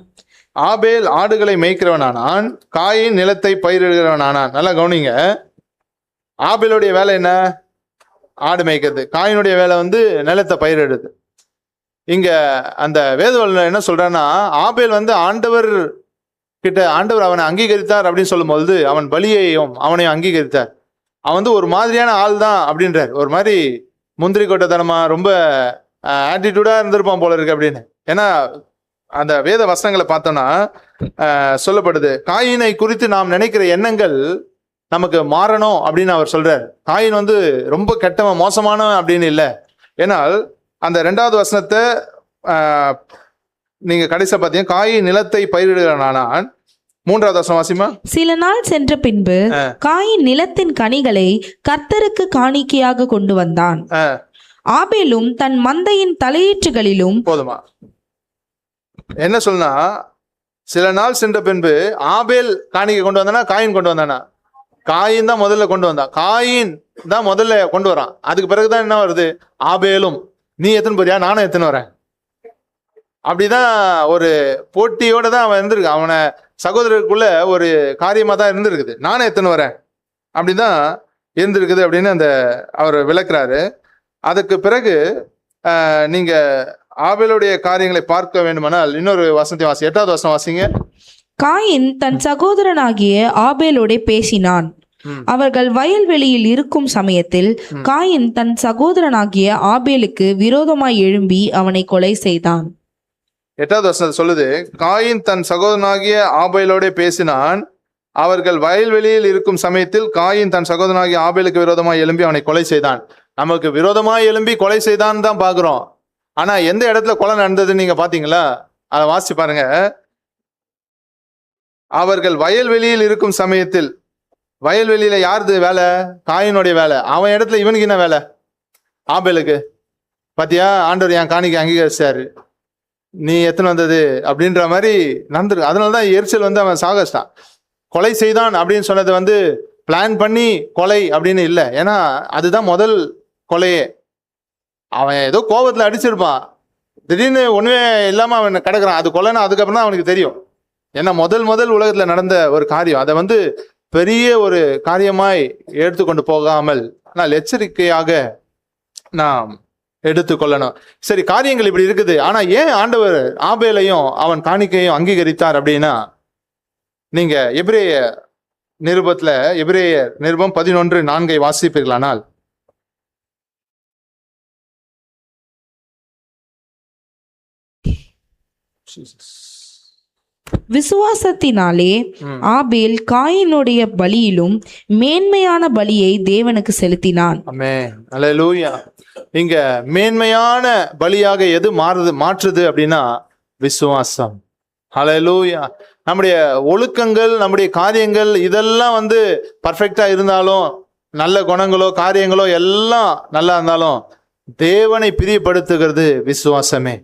ஆபேல் ஆடுகளை மேய்க்கிறவனானான், காயின் நிலத்தை பயிரிடுகிறவனானான். நல்லா கவனிங்க. ஆபேலுடைய வேலை என்ன? ஆடு மேய்க்கிறது. காயினுடைய வேலை நிலத்தை பயிரிடுது. இங்க அந்த வேதவல்ல என்ன சொல்றான்னா, ஆபேல் ஆண்டவர் கிட்ட ஆண்டவர் அவனை அங்கீகரித்தார் அப்படின்னு சொல்லும் பொழுது அவன் பலியையும் அவனையும் அங்கீகரித்தார். அவன் ஒரு மாதிரியான ஆள் தான் அப்படின்றார். ஒரு மாதிரி முந்திரி கொட்டத்தனமா ரொம்ப ஆட்டிடியூடா இருந்திருப்பான் போல இருக்கு அப்படின்னு. ஏன்னா அந்த வேத வசனங்களை பார்த்தோம்னா சொல்லப்படுது, காயினை குறித்து நாம் நினைக்கிற எண்ணங்கள் நமக்கு மாறணும் அப்படின்னு அவர் சொல்றார். காயின் ரொம்ப கெட்டவன் மோசமானவன் அப்படின்னு இல்லை. ஏன்னால் அந்த 2வது வசனத்தை நீங்க கடைசியா பார்த்தீங்க, காயின் நிலத்தை பயிரிடுகிறான். 3வது வசனம் வாசிமா. சில நாள் சென்ற பின்பு காயின் நிலத்தின் கனிகளை கர்த்தருக்கு காணிக்கையாக கொண்டு வந்தான். ஆபேலும் தன் மந்தையின் தலையீற்றுகளிலும். போதுமா? என்ன சொல்லுனா, சில நாள் சென்ற பின்பு ஆபேல் காணிக்கை கொண்டு வந்தானா காயின் கொண்டு வந்தானா? காயின் தான் முதல்ல கொண்டு வந்தான். காயின் தான் முதல்ல கொண்டு வரான். அதுக்கு பிறகுதான் என்ன வருது? ஆபேலும் நீ எத்தனை போறியா, நானும் எத்தனை வரேன். அப்படிதான் ஒரு போட்டியோட தான் அவன் இருந்திருக்கு. அவனை சகோதரருக்குள்ள ஒரு காரியமா தான் இருந்திருக்குது. நானும் எத்தனை வரேன் அப்படிதான் இருந்திருக்குது அப்படின்னு அவர் விளக்குறாரு. அதுக்கு பிறகு நீங்க ஆபேலுடைய காரியங்களை பார்க்க வேண்டுமானால் இன்னொரு வசனத்தை வாசி. 8வது வசனம் வாசிங்க. காயின் தன் சகோதரனாகிய ஆபேலோடே பேசினான். அவர்கள் வயல்வெளியில் இருக்கும் சமயத்தில் காயின் தன் சகோதரனாகிய ஆபேலுக்கு விரோதமாய் எழும்பி அவனை கொலை செய்தான். 8வது வசனம் சொல்லுது, காயின் தன் சகோதரனாகிய ஆபேலோடே பேசினான். அவர்கள் வயல்வெளியில் இருக்கும் சமயத்தில் காயின் தன் சகோதரனாகிய ஆபேலுக்கு விரோதமாய் எழும்பி அவனை கொலை செய்தான். நமக்கு விரோதமாய் எழும்பி கொலை செய்தான் தான் பாக்குறோம். ஆனா எந்த இடத்துல கொலை நடந்ததுன்னு நீங்க பாத்தீங்களா? அதை வாசிச்சு பாருங்க. அவர்கள் வயல்வெளியில் இருக்கும் சமயத்தில், வயல்வெளியில யாருது வேலை? காயினுடைய வேலை. அவன் இடத்துல இவனுக்கு என்ன வேலை? ஆபேலுக்கு. பாத்தியா, ஆண்டவர் என் காணிக்கை அங்கீகரிச்சாரு, நீ எத்தனை வந்தது அப்படின்ற மாதிரி நடந்துருக்கு. அதனாலதான் எரிச்சல் வந்து அவன் சாகஸ்டான். கொலை செய்தான் அப்படின்னு சொன்னது பிளான் பண்ணி கொலை அப்படின்னு இல்லை. ஏன்னா அதுதான் முதல் கொலையே. அவன் ஏதோ கோபத்துல அடிச்சிருப்பான், திடீர்னு ஒண்ணுமே இல்லாம அவன் கிடக்குறான், அது கொலைன்னா அதுக்கப்புறம் தான் அவனுக்கு தெரியும். ஏன்னா முதல் உலகத்துல நடந்த ஒரு காரியம். அதை பெரிய ஒரு காரியமாய் எடுத்துக்கொண்டு போகாமல் ஆனால் எச்சரிக்கையாக நாம் எடுத்துக்கொள்ளணும். சரி, காரியங்கள் இப்படி இருக்குது. ஆனா ஏன் ஆண்டவர் ஆபேலையும் அவன் காணிக்கையும் அங்கீகரித்தார் அப்படின்னா, நீங்க எபிரேய நிருபத்துல எபிரேய நிருபம் 11:4 வாசிப்பீர்களானால், விசுவாசத்தினாலே ஆபேல் காயினுடைய பலியிலும் மேன்மையான பலியை தேவனுக்கு செலுத்தினான். ஆமென், அல்லேலூயா. இங்க மேன்மையான பலியாக எது மாற்றுது அப்படின்னா விசுவாசம். அல்லேலூயா. நம்முடைய ஒழுக்கங்கள், நம்முடைய காரியங்கள் இதெல்லாம் பர்ஃபெக்டா இருந்தாலும், நல்ல குணங்களோ காரியங்களோ எல்லாம் நல்லா இருந்தாலும், தேவனை பிரியப்படுத்துகிறது விசுவாசமே.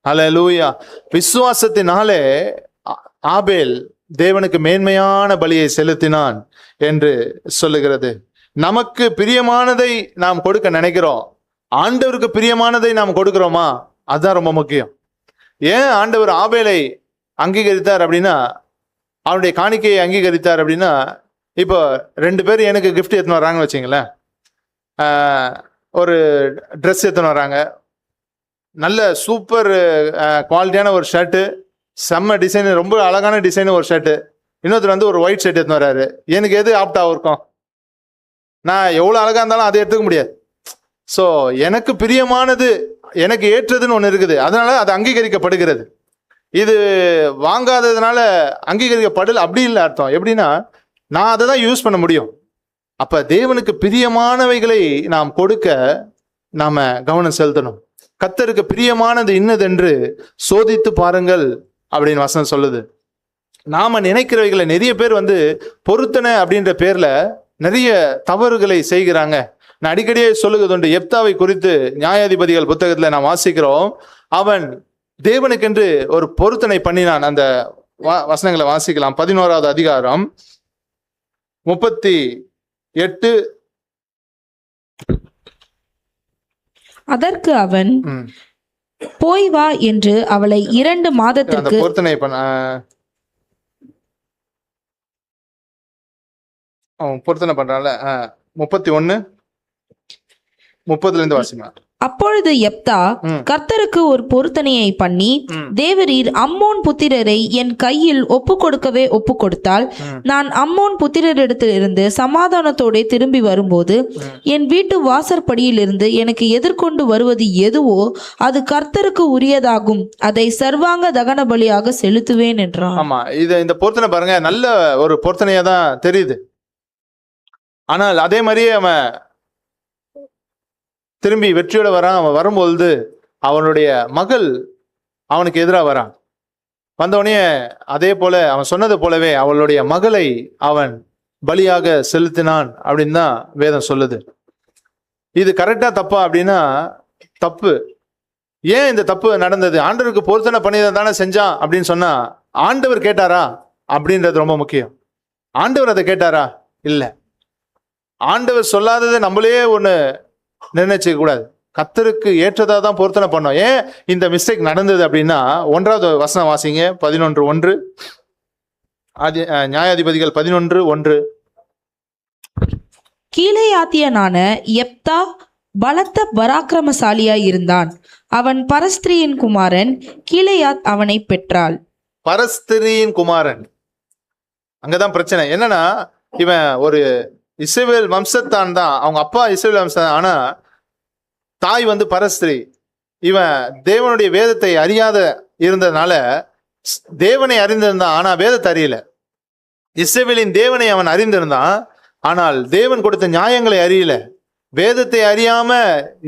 அல்லேலூயா. விசுவாசத்தினாலே ஆபேல் தேவனுக்கு மேன்மையான பலியை செலுத்தினான் என்று சொல்லுகிறது. நமக்கு பிரியமானதை நாம் கொடுக்க நினைக்கிறோம், ஆண்டவருக்கு பிரியமானதை நாம் கொடுக்கிறோமா? அதுதான் ரொம்ப முக்கியம். ஏன் ஆண்டவர் ஆபேலை அங்கீகரித்தார் அப்படின்னா, அவனுடைய காணிக்கையை அங்கீகரித்தார் அப்படின்னா, இப்போ 2 பேர் எனக்கு கிஃப்ட் எடுத்துன்னு வர்றாங்கன்னு வச்சுங்களேன். ஒரு ட்ரெஸ் எடுத்துன்னு வர்றாங்க, நல்ல சூப்பர் குவாலிட்டியான ஒரு ஷர்ட்டு, செம்ம டிசைன், ரொம்ப அழகான டிசைன் ஒரு ஷர்ட்டு. இன்னொருத்தர் ஒரு ஒயிட் ஷர்ட் எடுத்துன்னு வர்றாரு. எனக்கு எது ஆப்டாக இருக்கும்? நான் எவ்வளோ அழகாக இருந்தாலும் அதை எடுத்துக்க முடியாது. ஸோ எனக்கு பிரியமானது, எனக்கு ஏற்றதுன்னு ஒன்று இருக்குது, அதனால அது அங்கீகரிக்கப்படுகிறது. இது வாங்காததுனால அங்கீகரிக்கப்படல அப்படி இல்லை அர்த்தம். எப்படின்னா, நான் அதை தான் யூஸ் பண்ண முடியும். அப்ப தேவனுக்கு பிரியமானவைகளை நாம் கொடுக்க நாம கவனம் செலுத்தணும். கர்த்தருக்கு பிரியமானது இன்னதென்று சோதித்து பாருங்கள் அப்படின்னு வசனம் சொல்லுது. நாம நினைக்கிறவைகளை நிறைய பேர் பொருத்தனை அப்படின்ற பேர்ல நிறைய தவறுகளை செய்கிறாங்க. நான் அடிக்கடியே சொல்லுகிறது எப்தாவை குறித்து நியாயாதிபதிகள் புத்தகத்துல நாம் வாசிக்கிறோம். அவன் தேவனுக்கென்று ஒரு பொருத்தனை பண்ணினான். அந்த வசனங்களை வாசிக்கலாம். 11வது அதிகாரம் 38. அதற்கு அவன் போய் வா என்று அவளை 2 மாதத்திற்கு பொருத்தனை பொருத்தனை பண்றான்ல. 31:30 வாசிமா. அப்பொழுது யெப்தா கர்த்தருக்கு ஒரு பொருத்தனையை பண்ணி, தேவரீர் அம்மோன் புத்திரரை என் கையில் ஒப்பு கொடுத்தால், நான் அம்மோன் புத்திரரிடத்திலிருந்து சமாதானத்தோட திரும்பி வரும்போது என் வீட்டு வாசற்படியிலிருந்து எனக்கு எதிர்கொண்டு வருவது எதுவோ அது கர்த்தருக்கு உரியதாகும், அதை சர்வாங்க தகன பலியாக செலுத்துவேன் என்றான். ஆமா, இந்த பொருத்தனை பாருங்க, நல்ல ஒரு பொருத்தனையா தான் தெரியுது. ஆனால் அதே மாதிரியே அவன் திரும்பி வெற்றியோட வரான். அவன் வரும்பொழுது அவனுடைய மகள் அவனுக்கு எதிராக வரான். வந்தவனே அதே போல அவன் சொன்னது போலவே அவளுடைய மகளை அவன் பலியாக செலுத்தினான் அப்படின்னு தான் வேதம் சொல்லுது. இது கரெக்டா தப்பா அப்படின்னா தப்பு. ஏன் இந்த தப்பு நடந்தது? ஆண்டவருக்கு பொருத்தனை பண்ணியதை தானே செஞ்சான் அப்படின்னு சொன்னா, ஆண்டவர் கேட்டாரா அப்படின்றது ரொம்ப முக்கியம். ஆண்டவர் அதை கேட்டாரா? இல்லை. ஆண்டவர் சொல்லாததை நம்மளே ஒன்று நிர்ணயிச்சுக்க கூடாது. கர்த்தருக்கு ஏற்றதா தான் பொருத்தனை பண்ணோம். ஏன் இந்த மிஸ்டேக் நடந்தது அப்படின்னா, 1வது வசனம் வாசிங்க. 11:1 நியாயாதிபதிகள் 11:1. கீலேயாத்தியனான யெப்தா பலத்த பராக்கிரமசாலியாய் இருந்தான். அவன் பரஸ்திரியின் குமாரன், கீலேயாத் அவனை பெற்றாள். பரஸ்திரியின் குமாரன் அங்கதான் பிரச்சனை. என்னன்னா, இவன் ஒரு இஸ்ரவேல் வம்சத்தான் தான், அவங்க அப்பா இஸ்ரவேல் வம்சம், ஆனா தாய் வந்து பரஸ்திரி. இவன் தேவனுடைய வேதத்தை அறியாத இருந்ததுனால, தேவனை அறிந்திருந்தான் ஆனா வேதத்தை அறியல. இஸ்ரவேலின் தேவனை அவன் அறிந்திருந்தான், ஆனால் தேவன் கொடுத்த நியாயங்களை அறியல. வேதத்தை அறியாம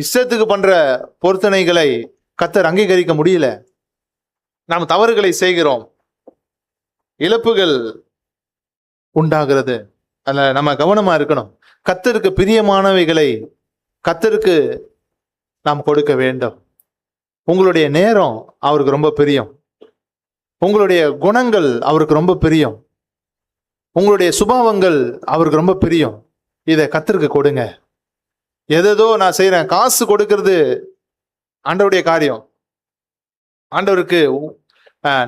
இஷ்டத்துக்கு பண்ற பொருத்தனைகளை கர்த்தர் அங்கீகரிக்க முடியல. நாம் தவறுகளை செய்கிறோம், இழப்புகள் உண்டாகிறது. அதுல நம்ம கவனமா இருக்கணும். கர்த்தருக்கு பிரியமானவைகளை கர்த்தருக்கு நாம் கொடுக்க வேண்டும். உங்களுடைய நேரம் அவருக்கு ரொம்ப பிரியம், உங்களுடைய குணங்கள் அவருக்கு ரொம்ப பிரியம், உங்களுடைய சுபாவங்கள் அவருக்கு ரொம்ப பிரியம். இதை கர்த்தருக்கு கொடுங்க. எதோ நான் செய்யறேன், காசு கொடுக்கிறது ஆண்டவருடைய காரியம், ஆண்டவருக்கு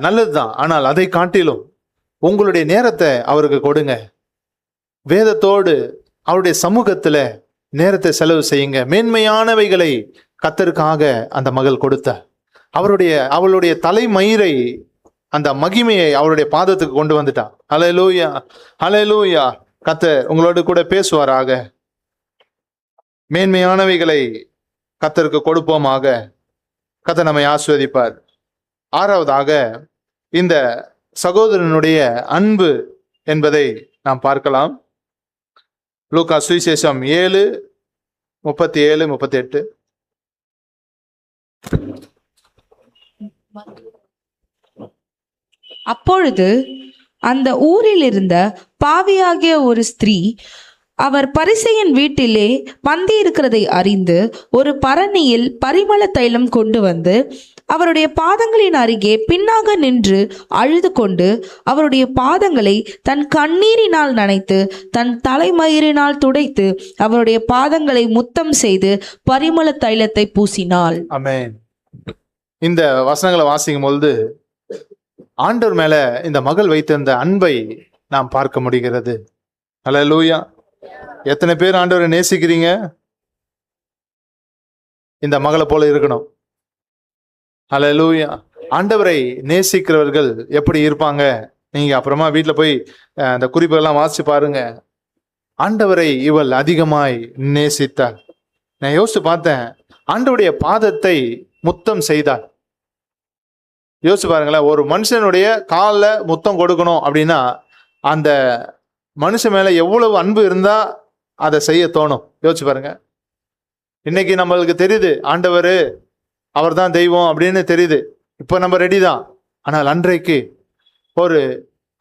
நல்லதுதான். ஆனால் அதை காட்டிலும் உங்களுடைய நேரத்தை அவருக்கு கொடுங்க. வேதத்தோடு அவருடைய சமூகத்துல நேரத்தை செலவு செய்யுங்க. மேன்மையானவைகளை கர்த்தருக்காக அந்த மகள் கொடுத்த அவளுடைய தலைமயிரை, அந்த மகிமையை அவருடைய பாதத்துக்கு கொண்டு வந்துட்டான். ஹல்லேலூயா, ஹல்லேலூயா. கர்த்தர் உங்களோடு கூட பேசுவாராக. மேன்மையானவைகளை கர்த்தருக்கு கொடுப்போமாக. கர்த்தர் நம்மை ஆசீர்வதிப்பார். ஆறாவதாக, இந்த சகோதரனுடைய அன்பு என்பதை நாம் பார்க்கலாம். லூக்கா சுவிசேஷம் 7:37-38. அப்பொழுது அந்த ஊரில் இருந்த பாவியாகிய ஒரு ஸ்திரீ அவர் பரிசேயன் வீட்டிலே பந்தி இருக்கிறதை அறிந்து ஒரு பரணியில் பரிமள தைலம் கொண்டு வந்து அவருடைய பாதங்களின் அருகே பின்னாக நின்று அழுது கொண்டு அவருடைய பாதங்களை தன் கண்ணீரினால் நனைத்து தன் தலைமயிரினால் துடைத்து அவருடைய பாதங்களை முத்தம் செய்து பரிமள தைலத்தை பூசினாள். ஆமென். இந்த வசனங்களை வாசிக்கும் பொழுது ஆண்டவர் மேல இந்த மகள் வைத்திருந்த அன்பை நாம் பார்க்க முடிகிறது. ஹல்லேலூயா. எத்தனை பேர் ஆண்டவரை நேசிக்கிறீங்க? இந்த மகளை போல இருக்கணும். ஹல்லேலூயா. ஆண்டவரை நேசிக்கிறவர்கள் எப்படி இருப்பாங்க? நீங்க அப்புறமா வீட்டுல போய் அந்த குறிப்புகள்லாம் வாசிச்சு பாருங்க. ஆண்டவரை இவள் அதிகமாய் நேசித்தாள். நான் யோசிச்சு பார்த்தேன், ஆண்டவருடைய பாதத்தை முத்தம் செய்தாள். யோசிச்சு பாருங்களேன், ஒரு மனுஷனுடைய காலில் முத்தம் கொடுக்கணும் அப்படின்னா அந்த மனுஷன் மேல எவ்வளவு அன்பு இருந்தா அதை செய்ய தோணும். யோசிச்சு பாருங்க. இன்னைக்கு நம்மளுக்கு தெரியுது ஆண்டவர் அவர் தான் தெய்வம் அப்படின்னு தெரியுது, இப்போ நம்ம ரெடி தான். ஆனால் அன்றைக்கு ஒரு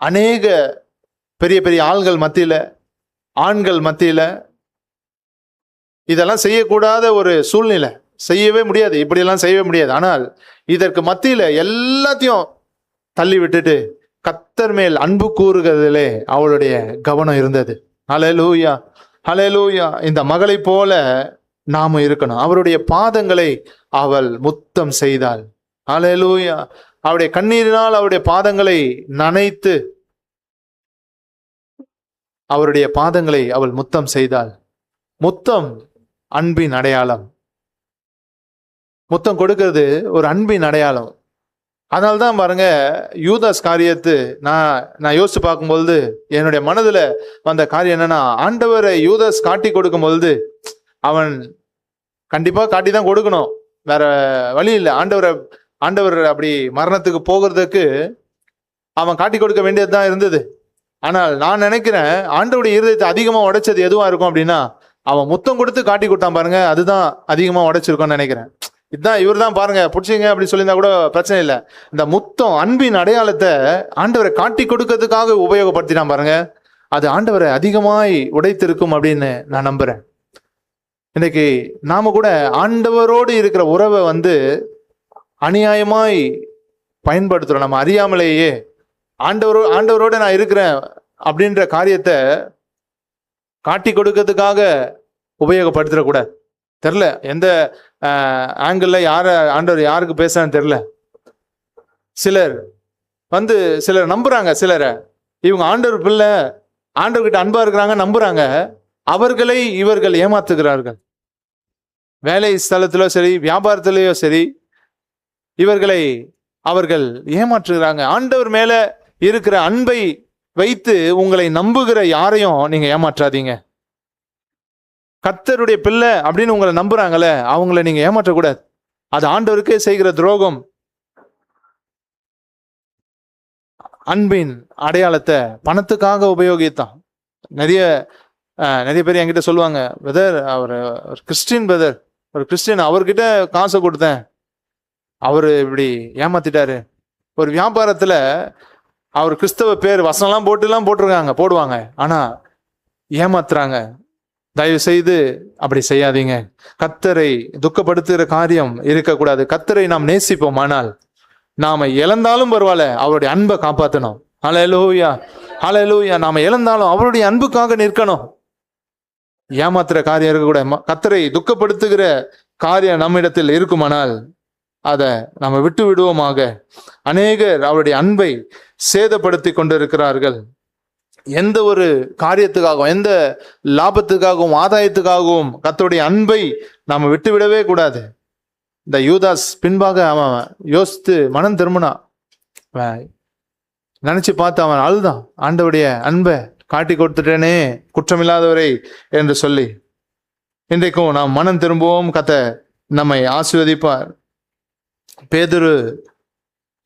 அநேக பெரிய பெரிய ஆள்கள் மத்தியில, ஆண்கள் மத்தியில இதெல்லாம் செய்யக்கூடாத ஒரு சூழ்நிலை, செய்யவே முடியாது, இப்படியெல்லாம் செய்யவே முடியாது. ஆனால் இதற்கு மத்தியில எல்லாத்தையும் தள்ளி விட்டுட்டு கர்த்தர் மேல் அன்பு கூறுகிறதிலே அவளுடைய கவனம் இருந்தது. ஹல்லேலூயா, ஹல்லேலூயா. இந்த மகளை போல நாம இருக்கணும். அவருடைய பாதங்களை அவள் முத்தம் செய்தாள். ஹல்லேலூயா. அவருடைய கண்ணீரினால் அவருடைய பாதங்களை நனைத்து அவருடைய பாதங்களை அவள் முத்தம் செய்தாள். முத்தம் அன்பின் அடையாளம். முத்தம் கொடுக்கிறது ஒரு அன்பின் அடையாளம். அதனால்தான் பாருங்க, யூதாஸ் காரியத்து நான் யோசிச்சு பார்க்கும்பொழுது என்னுடைய மனதில் வந்த காரியம் என்னன்னா, ஆண்டவரை யூதாஸ் காட்டி கொடுக்கும் பொழுது அவன் கண்டிப்பா காட்டி தான் கொடுக்கணும், வேற வழி இல்லை. ஆண்டவர் அப்படி மரணத்துக்கு போகிறதுக்கு அவன் காட்டி கொடுக்க வேண்டியது தான் இருந்தது. ஆனால் நான் நினைக்கிறேன், ஆண்டவருடைய இருதயத்தை அதிகமா உடைச்சது எதுவா இருக்கும் அப்படின்னா, அவன் முத்தம் கொடுத்து காட்டி கொடுத்தான் பாருங்க, அதுதான் அதிகமா உடைச்சிருக்கும்னு நினைக்கிறேன். இதுதான் இவர் தான் பாருங்க பிடிச்சிங்க அப்படி சொல்லியிருந்தா கூட பிரச்சனை இல்லை. இந்த முத்தம் அன்பின் அடையாளத்தை ஆண்டவரை காட்டி கொடுக்கறதுக்காக உபயோகப்படுத்தினான் பாருங்க, அது ஆண்டவரை அதிகமாய் உடைத்திருக்கும் அப்படின்னு நான் நம்புறேன். இன்னைக்கு நாம கூட ஆண்டவரோடு இருக்கிற உறவை அநியாயமாய் பயன்படுத்துறோம். நம்ம அறியாமலேயே ஆண்டவரோட நான் இருக்கிறேன் அப்படின்ற காரியத்தை காட்டி கொடுக்கறதுக்காக உபயோகப்படுத்திடக்கூடாது. தெரில எந்த ஆங்கிள் ஆண்டவர் யாருக்கு பேசுறான்னு தெரில. சிலர் நம்புறாங்க, சிலரை இவங்க ஆண்டவர் பிள்ளை, ஆண்டவர்கிட்ட அன்பா இருக்கிறாங்க நம்புறாங்க, அவர்களை இவர்கள் ஏமாத்துகிறார்கள். வேலை ஸ்தலத்திலோ சரி, வியாபாரத்திலேயோ சரி, இவர்களை அவர்கள் ஏமாற்றுகிறாங்க. ஆண்டவர் மேல இருக்கிற அன்பை வைத்து உங்களை நம்புகிற யாரையும் நீங்க ஏமாற்றாதீங்க. கர்த்தருடைய பிள்ளை அப்படின்னு உங்களை நம்புறாங்களே, அவங்கள நீங்க ஏமாற்றக்கூடாது. அது ஆண்டவருக்கே செய்கிற துரோகம். அன்பின் அடையாளத்தை பணத்துக்காக உபயோகித்தான். நிறைய பேர் என்கிட்ட சொல்லுவாங்க, பிரதர் அவர் ஒரு கிறிஸ்டின் பிரதர், ஒரு கிறிஸ்டின், அவர்கிட்ட காசை கொடுத்தேன், அவரு இப்படி ஏமாத்திட்டாரு. ஒரு வியாபாரத்துல அவர் கிறிஸ்தவ பேர் வசனம்லாம் போடுவாங்க, ஆனா ஏமாத்துறாங்க. தயவு செய்து அப்படி செய்யாதீங்க. கர்த்தரை துக்கப்படுத்துகிற காரியம் இருக்கக்கூடாது. கர்த்தரை நாம் நேசிப்போம், ஆனால் நாம இழந்தாலும் பரவாயில்ல, அவருடைய அன்பை காப்பாற்றணும். ஹல்லேலூயா, ஹல்லேலூயா. நாம இழந்தாலும் அவருடைய அன்புக்காக நிற்கணும். ஏமாத்துற காரியம் இருக்கக்கூடாது. கர்த்தரை துக்கப்படுத்துகிற காரியம் நம்மிடத்தில் இருக்குமானால் அதை நம்ம விட்டு விடுவோமாக. அநேகர் அவருடைய அன்பை சேதப்படுத்தி கொண்டிருக்கிறார்கள். எந்த ஒரு காரியத்துக்காகவும், எந்த லாபத்துக்காகவும், ஆதாயத்துக்காகவும் கர்த்தருடைய அன்பை நாம விட்டு விடவே கூடாது. இந்த யூதாஸ் பின்பாக அவன் யோசித்து மனம் திரும்பினான். நினைச்சு பார்த்து அவன் அழுதான், ஆண்டவருடைய அன்பை காட்டி கொடுத்துட்டேனே குற்றமில்லாதவரை என்று சொல்லி. இன்றைக்கும் நாம் மனம் திரும்புவோம், கர்த்தர் நம்மை ஆசீர்வதிப்பார். பேதுரு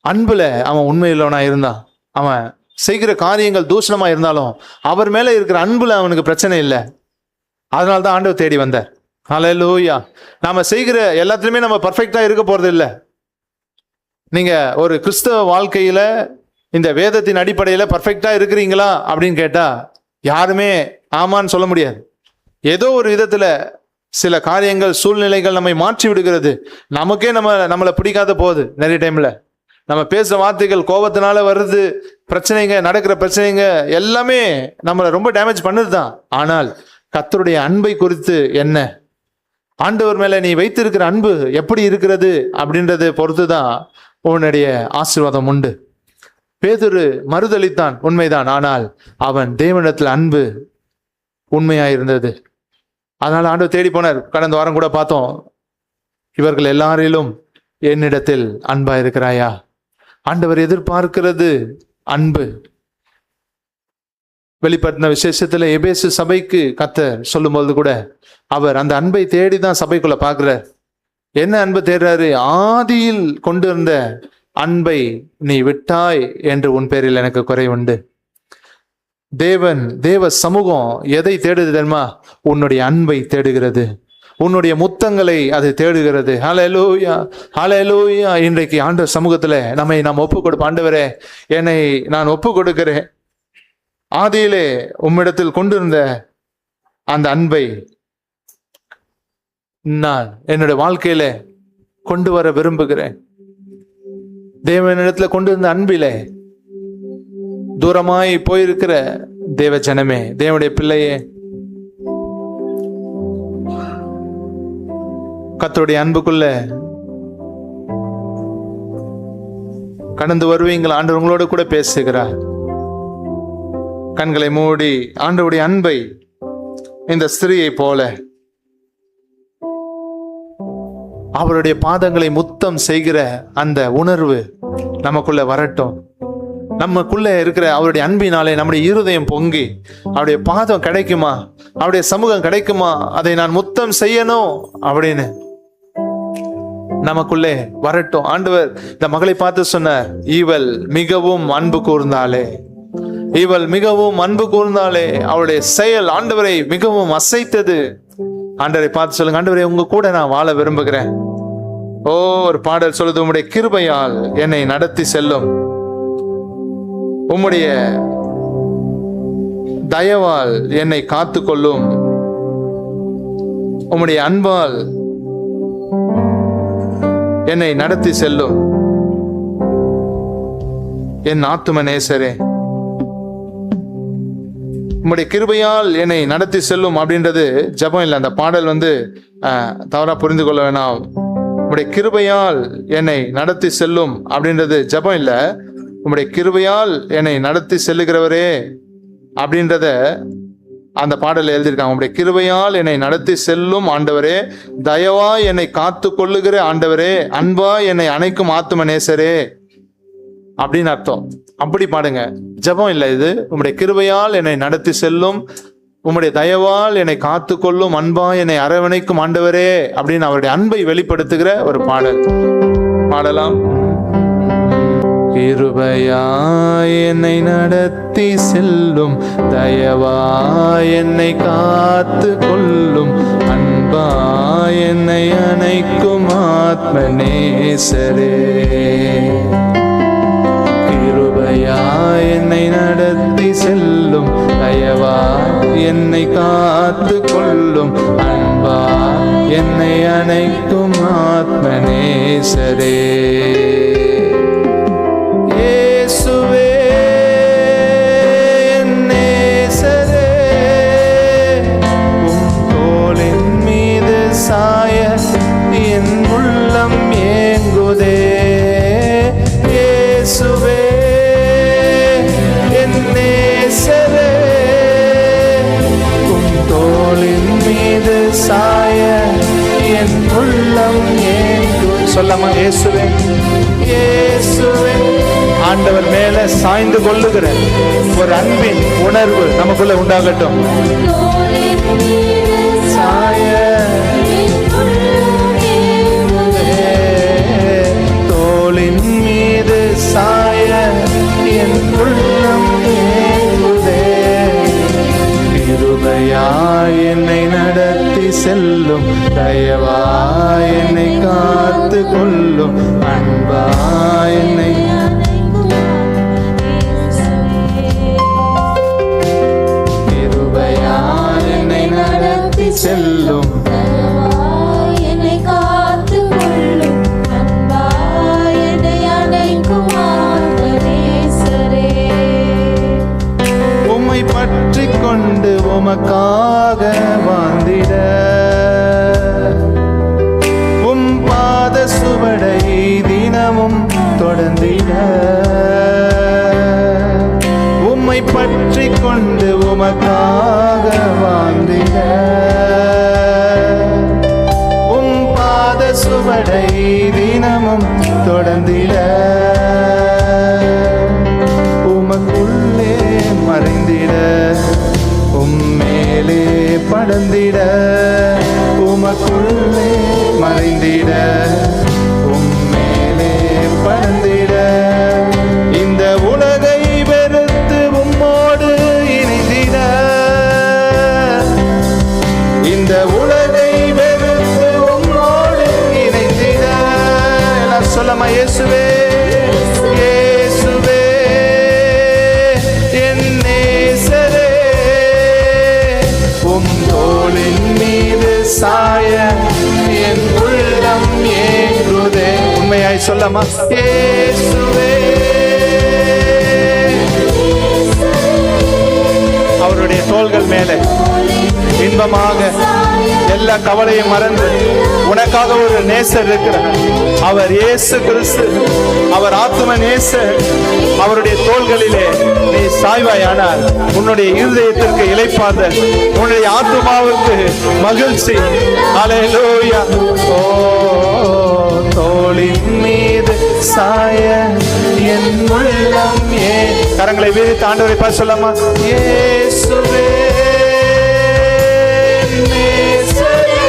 அன்புல அவன் உண்மையுள்ளவனா இருந்தான். அவன் செய்கிற காரியங்கள் தூஷணமா இருந்தாலும் அவர் மேல இருக்கிற அன்புல அவனுக்கு பிரச்சனை இல்லை. அதனால்தான் ஆண்டவர் தேடி வந்தார். ஹல்லேலூயா. நாம செய்கிற எல்லாத்துலயுமே நம்ம பர்ஃபெக்டா இருக்க போறது இல்லை. நீங்க ஒரு கிறிஸ்தவ வாழ்க்கையில இந்த வேதத்தின் அடிப்படையில பர்ஃபெக்டா இருக்கிறீங்களா அப்படின்னு கேட்டா யாருமே ஆமான்னு சொல்ல முடியாது. ஏதோ ஒரு விதத்துல சில காரியங்கள், சூழ்நிலைகள் நம்மை மாற்றி விடுகிறது. நமக்கே நம்மளை பிடிக்காத போகுது. நிறைய டைம்ல நம்ம பேசுற வார்த்தைகள் கோபத்தினால வருது, பிரச்சனைங்க, நடக்கிற பிரச்சனைங்க எல்லாமே நம்மளை ரொம்ப டேமேஜ் பண்ணுதுதான். ஆனால் கர்த்தருடைய அன்பை குறித்து என்ன, ஆண்டவர் மேல நீ வைத்திருக்கிற அன்பு எப்படி இருக்கிறது அப்படின்றத பொறுத்துதான் உன்னுடைய ஆசீர்வாதம் உண்டு. பேதுரு மறுதலித்தான், உண்மைதான். ஆனால் அவன் தேவனிடத்தில் அன்பு உண்மையாயிருந்தது. அதனால ஆண்டவர் தேடி போனார். கடந்த வாரம் கூட பார்த்தோம், இவர்கள் எல்லாரிலும் என்னிடத்தில் அன்பா இருக்கிறாயா. ஆண்டவர் எதிர்பார்க்கிறது அன்பு. வெளிப்படுத்தின விசேஷத்துல எபேசு சபைக்கு கர்த்தர் சொல்லும்போது கூட அவர் அந்த அன்பை தேடிதான் சபைக்குள்ள பார்க்கிறார். என்ன அன்பை தேடுறாரு? ஆதியில் கொண்டு இருந்த அன்பை நீ விட்டாய் என்று உன் பேரில் எனக்கு குறை உண்டு. தேவ சமூகம் எதை தேடுது தெரியுமா? உன்னுடைய அன்பை தேடுகிறது, உன்னுடைய முத்தங்களை அது தேடுகிறது. ஹல்லேலூயா, ஹல்லேலூயா. இன்றைக்கு ஆண்டவர் சமூகத்துல நாம் ஒப்பு கொடுப்போம். ஆண்டவரே, என்னை நான் ஒப்பு கொடுக்கிறேன். ஆதியிலே உம்மிடத்தில் கொண்டிருந்த அந்த அன்பை நான் என்னுடைய வாழ்க்கையில கொண்டு வர விரும்புகிறேன். தேவனிடத்துல கொண்டு வந்த அன்பிலே தூரமாய் போயிருக்கிற தேவ ஜனமே, தேவனுடைய பிள்ளையே, கர்த்தருடைய அன்புக்குள்ள கடந்து வருவீங்கள். ஆண்டவர் உங்களோட கூட பேசுகிறார். கண்களை மூடி ஆண்டவருடைய அன்பை இந்த ஸ்திரியை போல அவருடைய பாதங்களை முத்தம் செய்கிற அந்த உணர்வு நமக்குள்ள வரட்டும். நமக்குள்ள இருக்கிற அவருடைய அன்பினாலே நம்முடைய இருதயம் பொங்கி அவருடைய பாதம் கிடைக்குமா, அவருடைய சமூகம் கிடைக்குமா, அதை நான் முத்தம் செய்யணும் அப்படின்னு நமக்குள்ளே வரட்டும். ஆண்டவர் இந்த மகளை பார்த்து சொன்னார், இவள் மிகவும் அன்பு கூர்ந்தாளே, இவள் மிகவும் அன்பு கூர்ந்தாளே. அவளுடைய செயல் ஆண்டவரை மிகவும் அசைத்தது. ஆண்டவரை பார்த்து சொல்லுங்க, ஆண்டவரை உங்க கூட நான் வாழ விரும்புகிறேன். ஒரு பாடல் சொல்லுது, உம்முடைய கிருபையால் என்னை நடத்தி செல்லும், உம்முடைய தயவால் என்னை காத்து கொள்ளும், உம்முடைய அன்பால் என்னை நடத்தி செல்லும் என் ஆத்தும நேசரே. உம்முடைய கிருபையால் என்னை நடத்தி செல்லும் அப்படின்றது ஜெபம் இல்லை. அந்த பாடல் தவறா புரிந்து கொள்ள வேணாம். உம்முடைய கிருபையால் என்னை நடத்தி செல்லும் அப்படின்றது ஜெபம் இல்லை. உம்முடைய கிருபையால் என்னை நடத்தி செல்லுகிறவரே அப்படின்றத அந்த பாடல் எழுதியிருக்காங்க. உம்முடைய கிருபையால் என்னை நடத்தி செல்லும் ஆண்டவரே, தயவா என்னை காத்து கொள்ளுகிற ஆண்டவரே, அன்பா என்னை அணைக்கும் ஆத்தும நேசரே. அப்படின்னு அர்த்தம். அப்படி பாடுங்க. ஜெபம் இல்லை இது. உம்முடைய கிருபையால் என்னை நடத்தி செல்லும், உம்முடைய தயவால் என்னை காத்து கொள்ளும், அன்பா என்னை அரவணைக்கும் ஆண்டவரே அப்படின்னு அவருடைய அன்பை வெளிப்படுத்துகிற ஒரு பாடல் பாடலாம். கிருபையாய் என்னை நடத்தி செல்லும், தயவாய் என்னை காத்து கொள்ளும், அன்பாய் என்னை அணைக்கும் ஆத்ம நேசரே. கிருபையாய் என்னை நடத்தி செல்லும், தயவாய் என்னை காத்து கொள்ளும், அன்பாய் என்னை அணைக்கும் ஆத்ம நேசரே. இயேசுவே என் நேசரே, உம் தோளின் மீது சாய என் உள்ளம் ஏங்குதே. இயேசுவே என் நேசரே, உம் தோளின் மீது சாய என் உள்ளம் ஏங்குதே. சொல்லாமா? இயேசுவே இயேசுவே. ஆண்டவர் மேல சாய்ந்து கொள்ளுகிற ஒரு அன்பின் உணர்வு நமக்குள்ள உண்டாகட்டும். சாய தோளின் மீது சாய என் உள்ளம் ஏங்குதே. கிருபையாய் என்னை நடத்தி செல்லும், தயவாய் என்னை காத்து கொள்ளும், அன்பாய் என்னை செல்லும், என்னை காத்து கொள்ளும், அன்பாய் என்னை அணைக்கும் ஆத்ம நேசரே. உம்மை பற்றி கொண்டு உமக்காக வாழ்ந்திட, உம் பாத சுவடை தினமும் தொடர்ந்திட, உம்மை பற்றி கொண்டு உமக்காக வாழ்ந்திட, உம் பாத சுவடை தினமும் தொடர்ந்திட, உமக்குள்ளே மறைந்திட, உம்மேலே படர்ந்திட, உமக்குள்ளே மறைந்திட, உம்மேலே படர்ந்திட, இந்த உலகை வெறுத்து உம்மோடு இணைந்திட, இந்த உலகை வெறுத்து உம்மோடு இணைந்திட. நான் சொல்லமா? இயேசுவே இயேசுவே என் நேசரே, உம் தோளின் மீது சாய என் உள்ளம் ஏங்குதே. உண்மையாய் சொல்லமா? இயேசுவே. அவருடைய தோள்கள் மேலே இன்பமாக எல்லா கவலையும் மறந்து உனக்காக ஒரு நேசர் இருக்கிறார். அவர் இயேசு கிறிஸ்து. அவர் ஆத்தும நேசர். அவருடைய தோள்களிலே நீ சாய்வாயானால் உன்னுடைய இருதயத்திற்கு இளைப்பாறுதல், உன்னுடைய ஆத்துமாவுக்கு மகிழ்ச்சி. அல்லேலூயா. ஓ தோளின் மீது சாய என் உள்ளம் ஏ. கரங்களை விரித்து ஆண்டவரை பார்த்து சொல்லாமா? இயேசுவே நேசரே,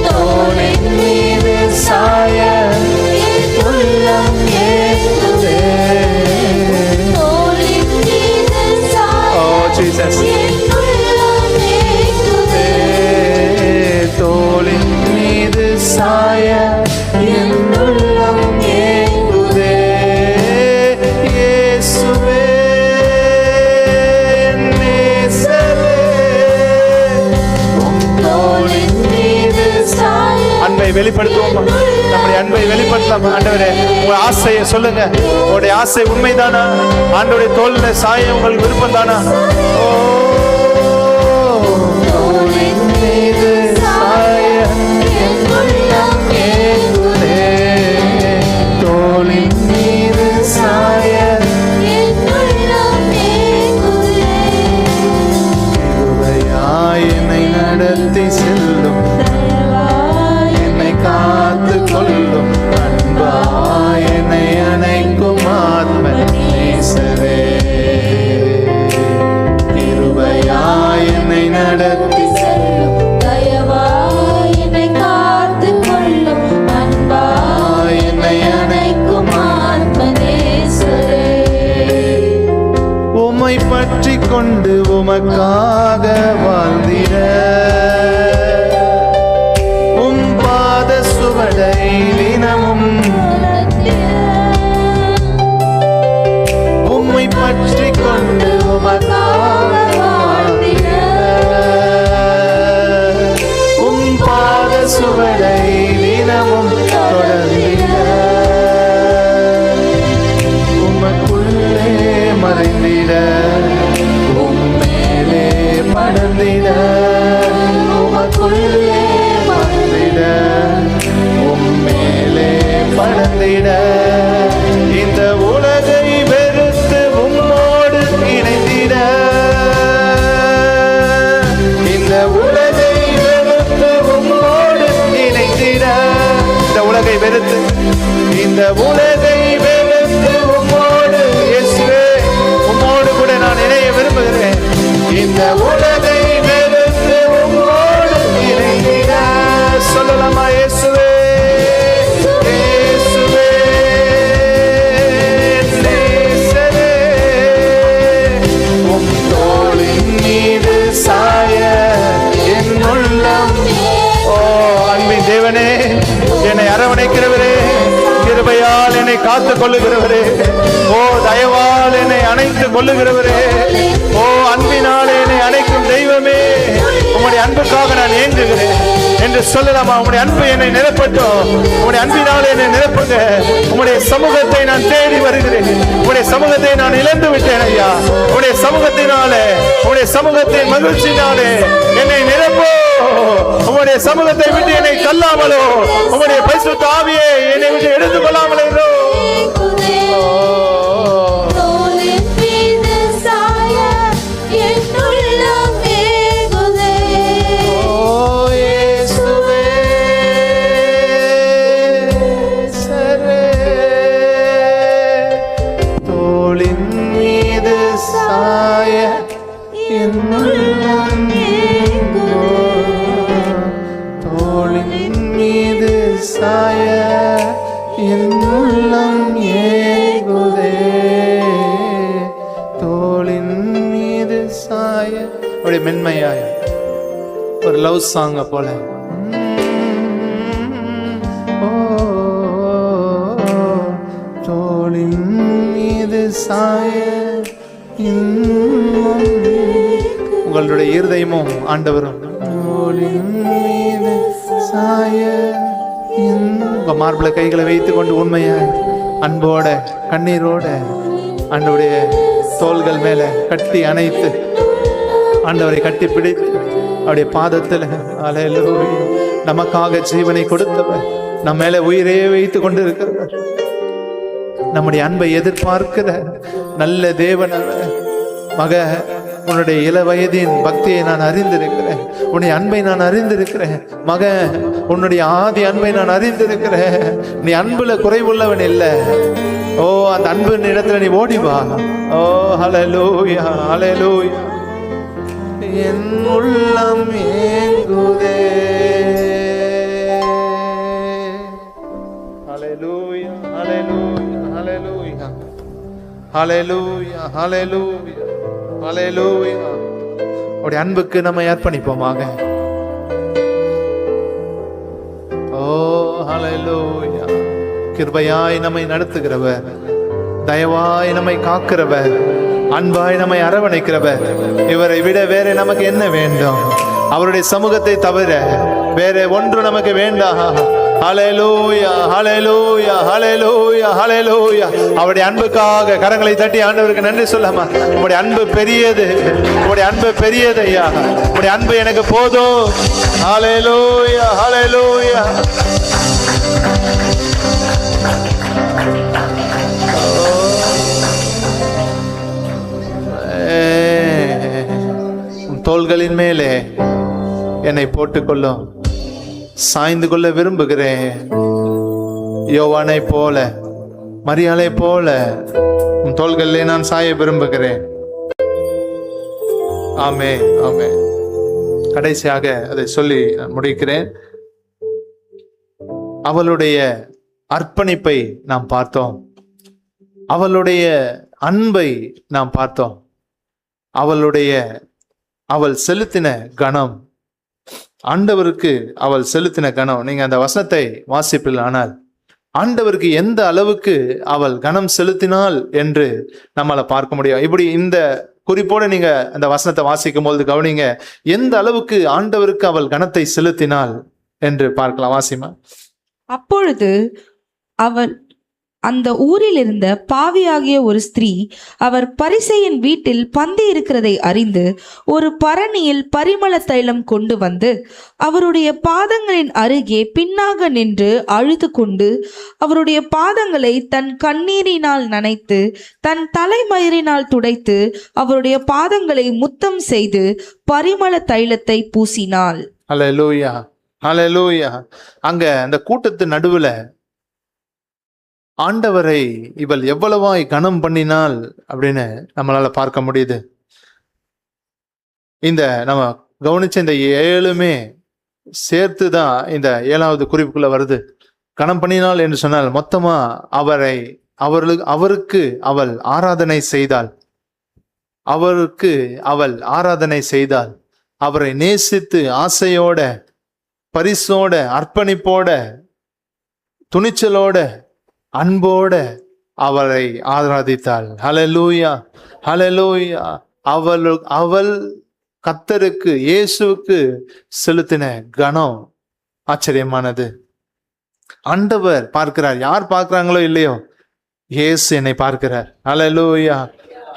தோளின் மீது சாய என் உள்ளம் ஏங்குதே. Oh Jesus. தோளின் மீது சாய என் உள்ளம் ஏங்குதே. இயேசுவே நேசரே, உம் தோளின் மீது சாய. அன்பை வெளிப்படுத்துவோமா? நம்முடைய அன்பை வெளிப்படுத்தலாம். ஆண்டவரே உங்க ஆசையை சொல்லுங்க. உங்களுடைய ஆசை உண்மைதானா? ஆண்டவருடைய தோளில் சாய உங்களுக்கு விருப்பம் தானா? ஓ தோளின் மீது சாய என் உள்ளம் ஏங்குதே. தோளின் மீது சாய என் உள்ளம் ஏங்குதே. கிருபையாய் என்னை நடத்தி செல்லும், என்னை காத்து கொள்ளும், அன்பாய் என்னை நடந்திட இந்த உலகை வெறுத்து உம்மோடு இணைந்திட இந்த உலகை வெறுத்து உம்மோடு இணைந்திட இந்த உலகை வெறுத்து இந்த உலகை வெறுத்து உம்மோடு இயேசுவே உம்மோடு கூட நான் இணைய விரும்புகிறேன் இந்த உலகை வெறுத்து உம்மோடு இணைந்திட சொல்லலாமா இயேசுவே இயேசுவே நேசரே உம் தோளின் மீது சாய என் உள்ளம் ஓ அன்பின் தேவனே என்னை அரவணைக்கிறவரே கிருபையால் என்னை காத்துக் கொள்ளுகிறவரே ஓ தயவால் என்னை அணைத்துக் கொள்ளுகிறவரே ஓ அன்பினால் என்னை அணைக்கும் தெய்வமே உம்முடைய அன்புக்காக நான் ஏங்குகிறேன் என்று சொல்லலாமா? உம்முடைய அன்பு என்னை நிரப்பட்டும், உம்முடைய அன்பினால் என்னை நிரப்புங்க. உம்முடைய சமூகத்தை நான் தேடி வருகிறேன், உம்முடைய சமூகத்தை நான் இழந்து விட்டேன் ஐயா. உம்முடைய சமூகத்தினாலே உம்முடைய சமூகத்தின் மகிழ்ச்சினாலே என்னை நிரப்போ. உம்முடைய சமூகத்தை விட்டு என்னை தள்ளாமலோ, உம்முடைய பரிசுத்த ஆவியை என்னை விட்டு எடுத்துக் கொள்ளாமலோ. தோளின் மீது சாய என் உள்ளம் ஏங்குதே. தோளின் மீது சாய என் உள்ளம் தோளின் மீது சாய என் உள்ளம் ஏங்குதே. தோளின் மீது சாய அப்படியே மென்மையாய் ஒரு லவ் சாங்க போல தோளின் மீது சாய உங்களுடைய இருதயமும் ஆண்டவரும் தோளின் மீது சாய உங்க மார்புல கைகளை வைத்துக் கொண்டு உண்மையாய் அன்போட கண்ணீரோட ஆண்டவருடைய தோள்கள் மேல கட்டி அணைத்து ஆண்டவரை கட்டி பிடித்து அவருடைய பாதத்துல அல்லேலூயா நமக்காக ஜீவனை கொடுத்தவர், நம்ம மேல உயிரே வைத்து கொண்டு இருக்கிறவர், நம்முடைய அன்பை எதிர்பார்க்கிற நல்ல தேவன் அவர். மக உன்னுடைய இள வயதின் பக்தியை நான் அறிந்திருக்கிறேன், உன்னுடைய அன்பை நான் அறிந்திருக்கிறேன். மக உன்னுடைய ஆதி அன்பை நான் அறிந்திருக்கிறேன். நீ அன்புல குறைவுள்ளவன் இல்லை. ஓ அந்த அன்பின் இடத்துல நீ ஓடிவா. ஓ ஹல்லேலூயா ஹல்லேலூயா. என் உள்ளம் ஏங்குதே. ஹல்லேலூயா ஹல்லேலூயா ஹல்லேலூயா ஹல்லேலூயா ஹல்லேலூயா ஹல்லேலூயா. அவருடைய அன்புக்கு நம்ம அர்ப்பணிப்போமாக. ஓ ஹல்லேலூயா. கிருபையாய் நம்மை நடத்துகிறவர், தயவாய் நம்மை காக்கிறவர், அன்பாய் நம்மை அரவணைக்கிறவர். இவரை விட வேற நமக்கு என்ன வேண்டும்? அவருடைய சமூகத்தை தவிர வேற ஒன்று நமக்கு வேண்டாம். ஹல்லேலூயா ஹல்லேலூயா ஹல்லேலூயா ஹல்லேலூயா. அவருடைய அன்புக்காக கரங்களை தட்டி ஆண்டவருக்கு நன்றி சொல்லாமா? உங்களுடைய அன்பு பெரியது, உங்களுடைய அன்பு பெரியது ஐயா. உங்களுடைய அன்பு எனக்கு போதும். ஹல்லேலூயா ஹல்லேலூயா. தோள்களின் மேலே என்னை போட்டுக்கொள்ளும், சாய்ந்து கொள்ள விரும்புகிறேன். யோவானை போல, மரியாளை போல உன் தோள்களிலே நான் சாய விரும்புகிறேன். ஆமே ஆமே. கடைசியாக அதை சொல்லி நான் முடிக்கிறேன். அவளுடைய அர்ப்பணிப்பை நாம் பார்த்தோம், அவளுடைய அன்பை நாம் பார்த்தோம், அவள் செலுத்தின கணம், ஆண்டவருக்கு அவள் செலுத்தின கணம். நீங்க அந்த வசனத்தை வாசிப்பில், ஆனால் ஆண்டவருக்கு எந்த அளவுக்கு அவள் கணம் செலுத்தினாள் என்று நம்மளை பார்க்க முடியும். இப்படி இந்த குறிப்போடு நீங்க அந்த வசனத்தை வாசிக்கும் போது கவனிங்க, எந்த அளவுக்கு ஆண்டவருக்கு அவள் கணத்தை செலுத்தினாள் என்று பார்க்கலாம். வாசிமா. அப்பொழுது அவன் அந்த ஊரில் இருந்த பாவியாகிய ஒரு ஸ்திரீ அவர் பரிசேயன் வீட்டில் பந்தி இருக்கிறதை அறிந்து ஒரு பரணியில் பரிமள தைலம் கொண்டு வந்து அவருடைய பாதங்களின் அருகே பின்னாக நின்று அழுது கொண்டு அவருடைய பாதங்களை தன் கண்ணீரினால் நனைத்து தன் தலைமயிரினால் துடைத்து அவருடைய பாதங்களை முத்தம் செய்து பரிமள தைலத்தை பூசினாள். ஹல்லேலூயா, ஹல்லேலூயா. அங்க அந்த கூட்டத்து நடுவுல ஆண்டவரை இவள் எவ்வளவாய் கனம் பண்ணினாள் அப்படின்னு நம்மளால பார்க்க முடியுது. இந்த நம்ம கவனிச்ச இந்த 7மே சேர்த்து தான் இந்த 7வது குறிப்புக்குள்ள வருது. கனம் பண்ணினாள் என்று சொன்னால் மொத்தமா அவருக்கு அவள் ஆராதனை செய்தாள். அவருக்கு அவள் ஆராதனை செய்தாள். அவரை நேசித்து ஆசையோட, பரிசோட, அர்ப்பணிப்போட, துணிச்சலோட, அன்போட அவரை ஆராதித்தாள். ஹல்லேலூயா, ஹல்லேலூயா. அவள் கர்த்தருக்கு, இயேசுவுக்கு செலுத்தின கனம் ஆச்சரியமானது. ஆண்டவர் பார்க்கிறார். யார் பார்க்கிறாங்களோ இல்லையோ, இயேசு என்னை பார்க்கிறார். ஹல்லேலூயா,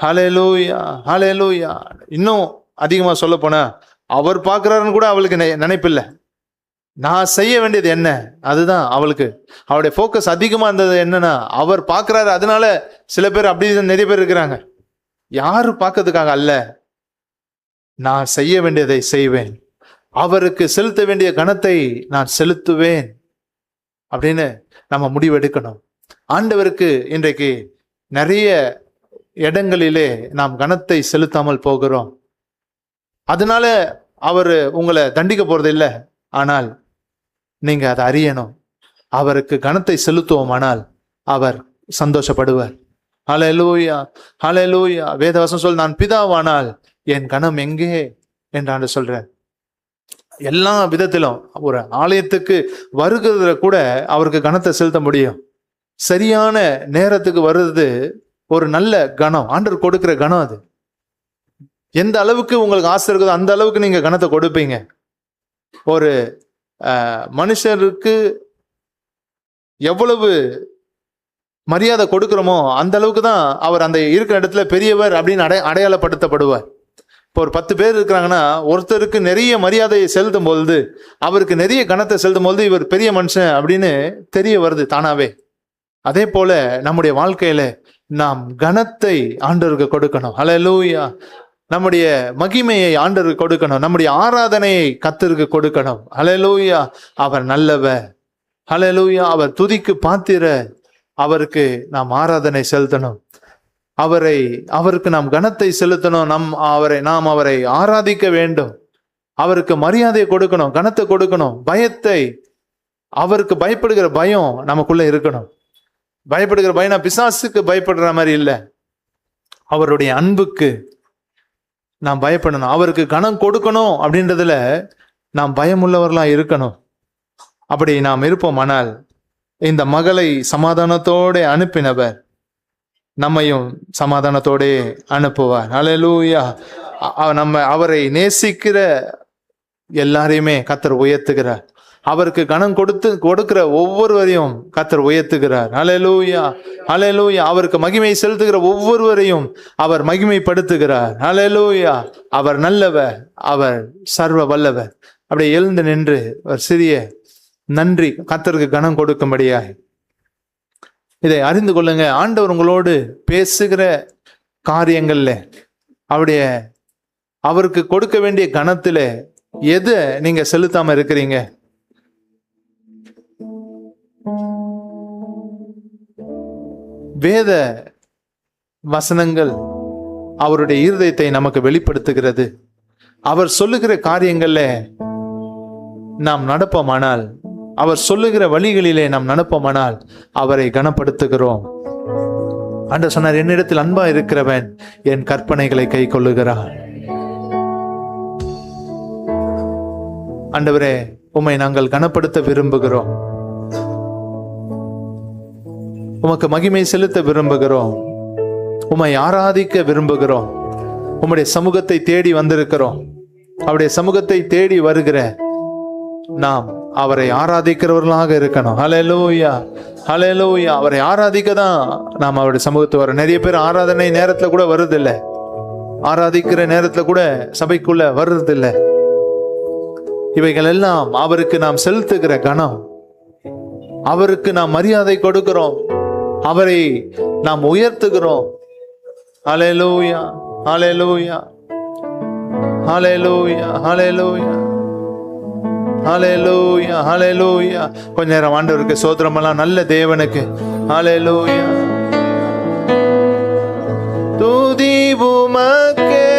ஹல்லேலூயா, ஹல்லேலூயா. இன்னும் அதிகமா சொல்ல போனா, அவர் பார்க்கிறாருன்னு கூட அவளுக்கு நினைப்பில்லை. நான் செய்ய வேண்டியது என்ன, அதுதான் அவளுக்கு. அவளுடைய ஃபோக்கஸ் அதிகமா இருந்தது என்னன்னா, அவர் பார்க்கிறாரு. அதனால சில பேர் அப்படி நிறைய பேர் இருக்கிறாங்க. யாரு பார்க்கறதுக்காக அல்ல, நான் செய்ய வேண்டியதை செய்வேன், அவருக்கு செலுத்த வேண்டிய கணத்தை நான் செலுத்துவேன் அப்படின்னு நம்ம முடிவெடுக்கணும். ஆண்டவருக்கு இன்றைக்கு நிறைய இடங்களிலே நாம் கணத்தை செலுத்தாமல் போகிறோம். அதனால அவர் உங்களை தண்டிக்க போறது இல்லை. ஆனால் நீங்க அதை அறியணும். அவருக்கு கணத்தை செலுத்துவோமானால் அவர் சந்தோஷப்படுவார். ஹல்லேலூயா, ஹல்லேலூயா. வேதவசனம் சொல், நான் பிதாவானால் என் கணம் எங்கே என்றாண்டு சொல்ற. எல்லா விதத்திலும் ஒரு ஆலயத்துக்கு வருகிறதுல கூட அவருக்கு கணத்தை செலுத்த முடியும். சரியான நேரத்துக்கு வருது ஒரு நல்ல கணம், ஆண்டவர் கொடுக்கிற கணம். அது எந்த அளவுக்கு உங்களுக்கு ஆசை இருக்குதோ அந்த அளவுக்கு நீங்க கணத்தை கொடுப்பீங்க. ஒரு மனுஷருக்கு எவ்வளவு மரியாதை கொடுக்கிறோமோ அந்த அளவுக்கு தான் அவர் அந்த இருக்கிற இடத்துல பெரியவர் அப்படின்னு அடையாளப்படுத்தப்படுவார். இப்போ ஒரு 10 பேர் இருக்கிறாங்கன்னா ஒருத்தருக்கு நிறைய மரியாதையை செலுத்தும் பொழுது, அவருக்கு நிறைய கணத்தை செலுத்தும் பொழுது இவர் பெரிய மனுஷன் அப்படின்னு தெரிய வருது தானாவே. அதே போல நம்முடைய வாழ்க்கையில நாம் கணத்தை ஆண்டவருக்கு கொடுக்கணும். ஹல்லேலூயா. நம்முடைய மகிமையை ஆண்டவருக்கு கொடுக்கணும். நம்முடைய ஆராதனையை கர்த்தருக்கு கொடுக்கணும். ஹல்லேலூயா. அவர் நல்லவர். ஹல்லேலூயா. அவர் துதிக்கு பாத்திர. அவருக்கு நாம் ஆராதனை செலுத்தணும். அவருக்கு நாம் கணத்தை செலுத்தணும். நாம் அவரை ஆராதிக்க வேண்டும். அவருக்கு மரியாதையை கொடுக்கணும், கணத்தை கொடுக்கணும். அவருக்கு பயப்படுகிற பயம் நமக்குள்ள இருக்கணும். பயப்படுகிற பயம் நான் பிசாசுக்கு பயப்படுற மாதிரி இல்லை, அவருடைய அன்புக்கு நாம் பயப்படணும். அவருக்கு கணம் கொடுக்கணும் அப்படின்றதுல நாம் பயமுள்ளவர்களா இருக்கணும். அப்படி நாம் இருப்போமானால் இந்த மகளை சமாதானத்தோட அனுப்பினவர் நம்மையும் சமாதானத்தோட அனுப்புவார். ஹல்லேலூயா. அவரை நேசிக்கிற எல்லாரையுமே கர்த்தர் உயர்த்துகிறார். அவருக்கு கணம் கொடுக்கிற ஒவ்வொருவரையும் கர்த்தர் உயர்த்துகிறார். ஹல்லேலூயா, ஹல்லேலூயா. அவருக்கு மகிமை செலுத்துகிற ஒவ்வொருவரையும் அவர் மகிமைப்படுத்துகிறார். ஹல்லேலூயா. அவர் நல்லவர், அவர் சர்வ வல்லவர். அப்படியே எழுந்து நின்று ஒரு சிறிய நன்றி கர்த்தருக்கு கணம் கொடுக்கும்படியாய் இதை அறிந்து கொள்ளுங்க. ஆண்டவர் உங்களோடு பேசுகிற காரியங்கள்ல அவருக்கு கொடுக்க வேண்டிய கணத்துல எதை நீங்க செலுத்தாம இருக்கிறீங்க? வேத வசனங்கள் அவருடைய இருதயத்தை நமக்கு வெளிப்படுத்துகிறது. அவர் சொல்லுகிற காரியங்கள்ல நாம் நடப்போமானால், அவர் சொல்லுகிற வழிகளிலே நாம் நடப்போமானால் அவரை கனப்படுத்துகிறோம். ஆண்டவர் சொன்னார், என்னிடத்தில் அன்பா இருக்கிறவன் என் கற்பனைகளை கை கொள்ளுகிறான். ஆண்டவரே, உம்மை நாங்கள் கனப்படுத்த விரும்புகிறோம். உமக்கு மகிமை செலுத்த விரும்புகிறோம். உம்மை ஆராதிக்க விரும்புகிறோம். உம்முடைய சமூகத்தை தேடி வந்திருக்கிறோம். அவருடைய சமூகத்தை தேடி வருகிற நாம் அவரை ஆராதிக்கிறவர்களாக இருக்கணும். ஹல்லேலூயா, ஹல்லேலூயா. அவரை ஆராதிக்க தான் நாம் அவருடைய சமூகத்துக்கு வரோம். நிறைய பேர் ஆராதனை நேரத்துல கூட வர்றதில்லை, ஆராதிக்கிற நேரத்துல கூட சபைக்குள்ள வர்றதில்லை. இவைகள் எல்லாம் அவருக்கு நாம் செலுத்துகிற கணம், அவருக்கு நாம் மரியாதை கொடுக்கிறோம், அவரை நாம் உயர்த்துகிறோம். ஹல்லேலூயா, ஹல்லேலூயா, ஹல்லேலூயா, ஹல்லேலூயா, ஹல்லேலூயா, ஹல்லேலூயா. கொஞ்ச நேரம் ஆண்டவருக்கு சோத்திரமெல்லாம் நல்ல தேவனுக்கு. ஹல்லேலூயா. துதி உமக்கே,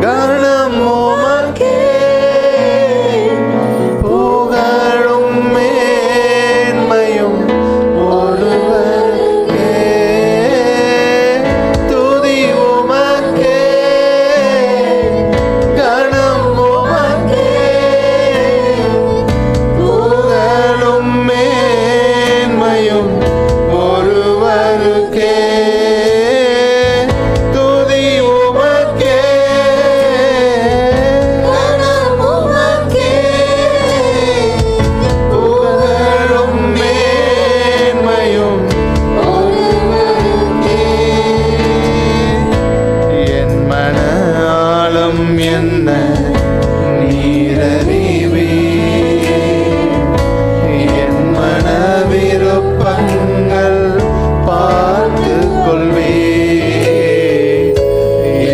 கனம் உமக்கே, புகழும் மேன்மையும் ஒருவருக்கே. துதி உமக்கே, கனம் உமக்கே, புகழும் மேன்மையும் ஒருவருக்கே. துதி உமக்கே, கனம் உமக்கே, புகழும் மேன்மையும் ஒருவருக்கே. என் மன ஆழம் என்ன நீரறிவே, என் மன விருப்பங்கள் பார்த்து கொள்வே.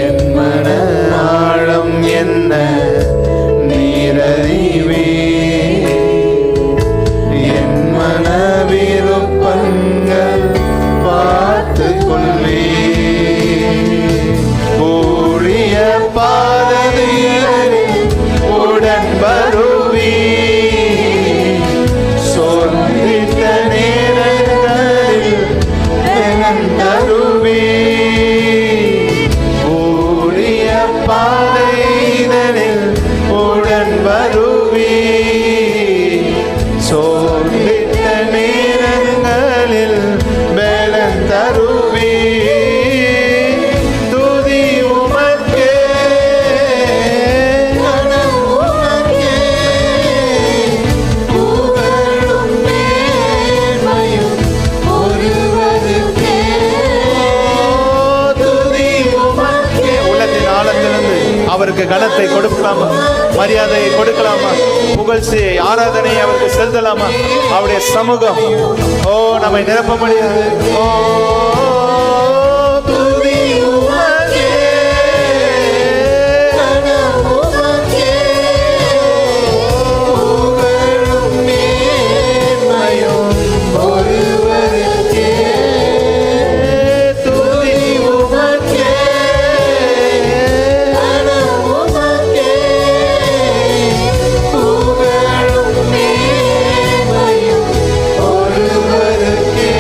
என் மன ஆழம் என்ன நீரறிவே, என் மன விருப்பங்கள் பார்த்து கொள்வே. கூடிய பாதையில் உடன் வருவி, சொந்தித்த நேரங்களில் தினம் தருவி. கூடிய பாதைகளில் உடன் வருவி, சொந்தித்த நேரங்களில் பலன் தருவி. துதி உமக்கே, கனம் உமக்கே, புகழும் மேன்மையும் ஒருவருக்கே. துதி உமக்கே. உள்ளத்தின் ஆழத்திலிருந்து அவருக்கு கனத்தை கொடுக்கலாமா, மரியாதையை கொடுக்கலாமா, புகழ்ச்சி ஆராதனையை அவருக்கு செலுத்தலாமா? அவருடைய சமூகம் நம்மை நிரப்ப முடியாது. துதி உமக்கே, கனம் உமக்கே, புகழும் மேன்மையும் ஒருவருக்கே. துதி உமக்கே, கனம் உமக்கே, புகழும் மேன்மையும் ஒருவருக்கே.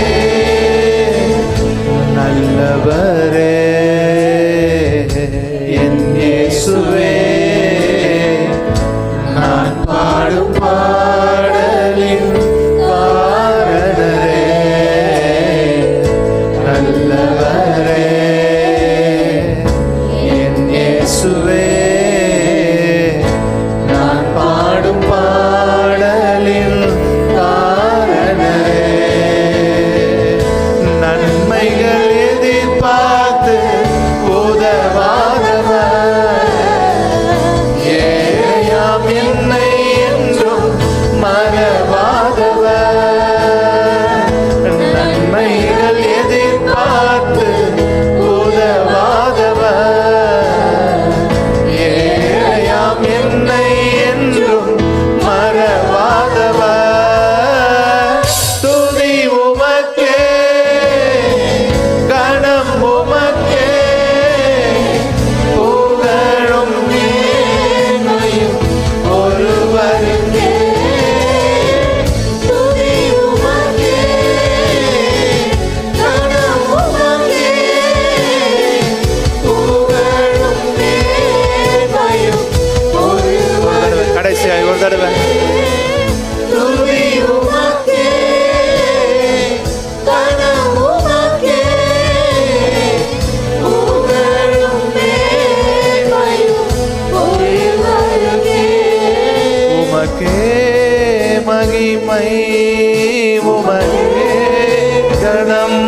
கணம்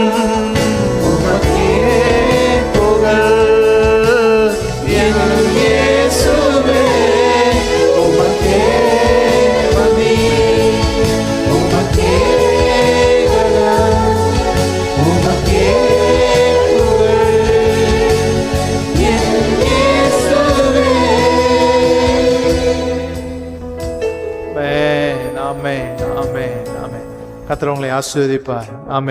உமக்கே புகழ் என் இயேசுவே உமக்கே மதி உமக்கே கணம் உமக்கே புகழ் என் இயேசுவே. ஆமென் ஆமென் ஆமென் ஆமென். கர்த்தர் உங்களை ஆசீர்வதிப்பார். ஆமென்.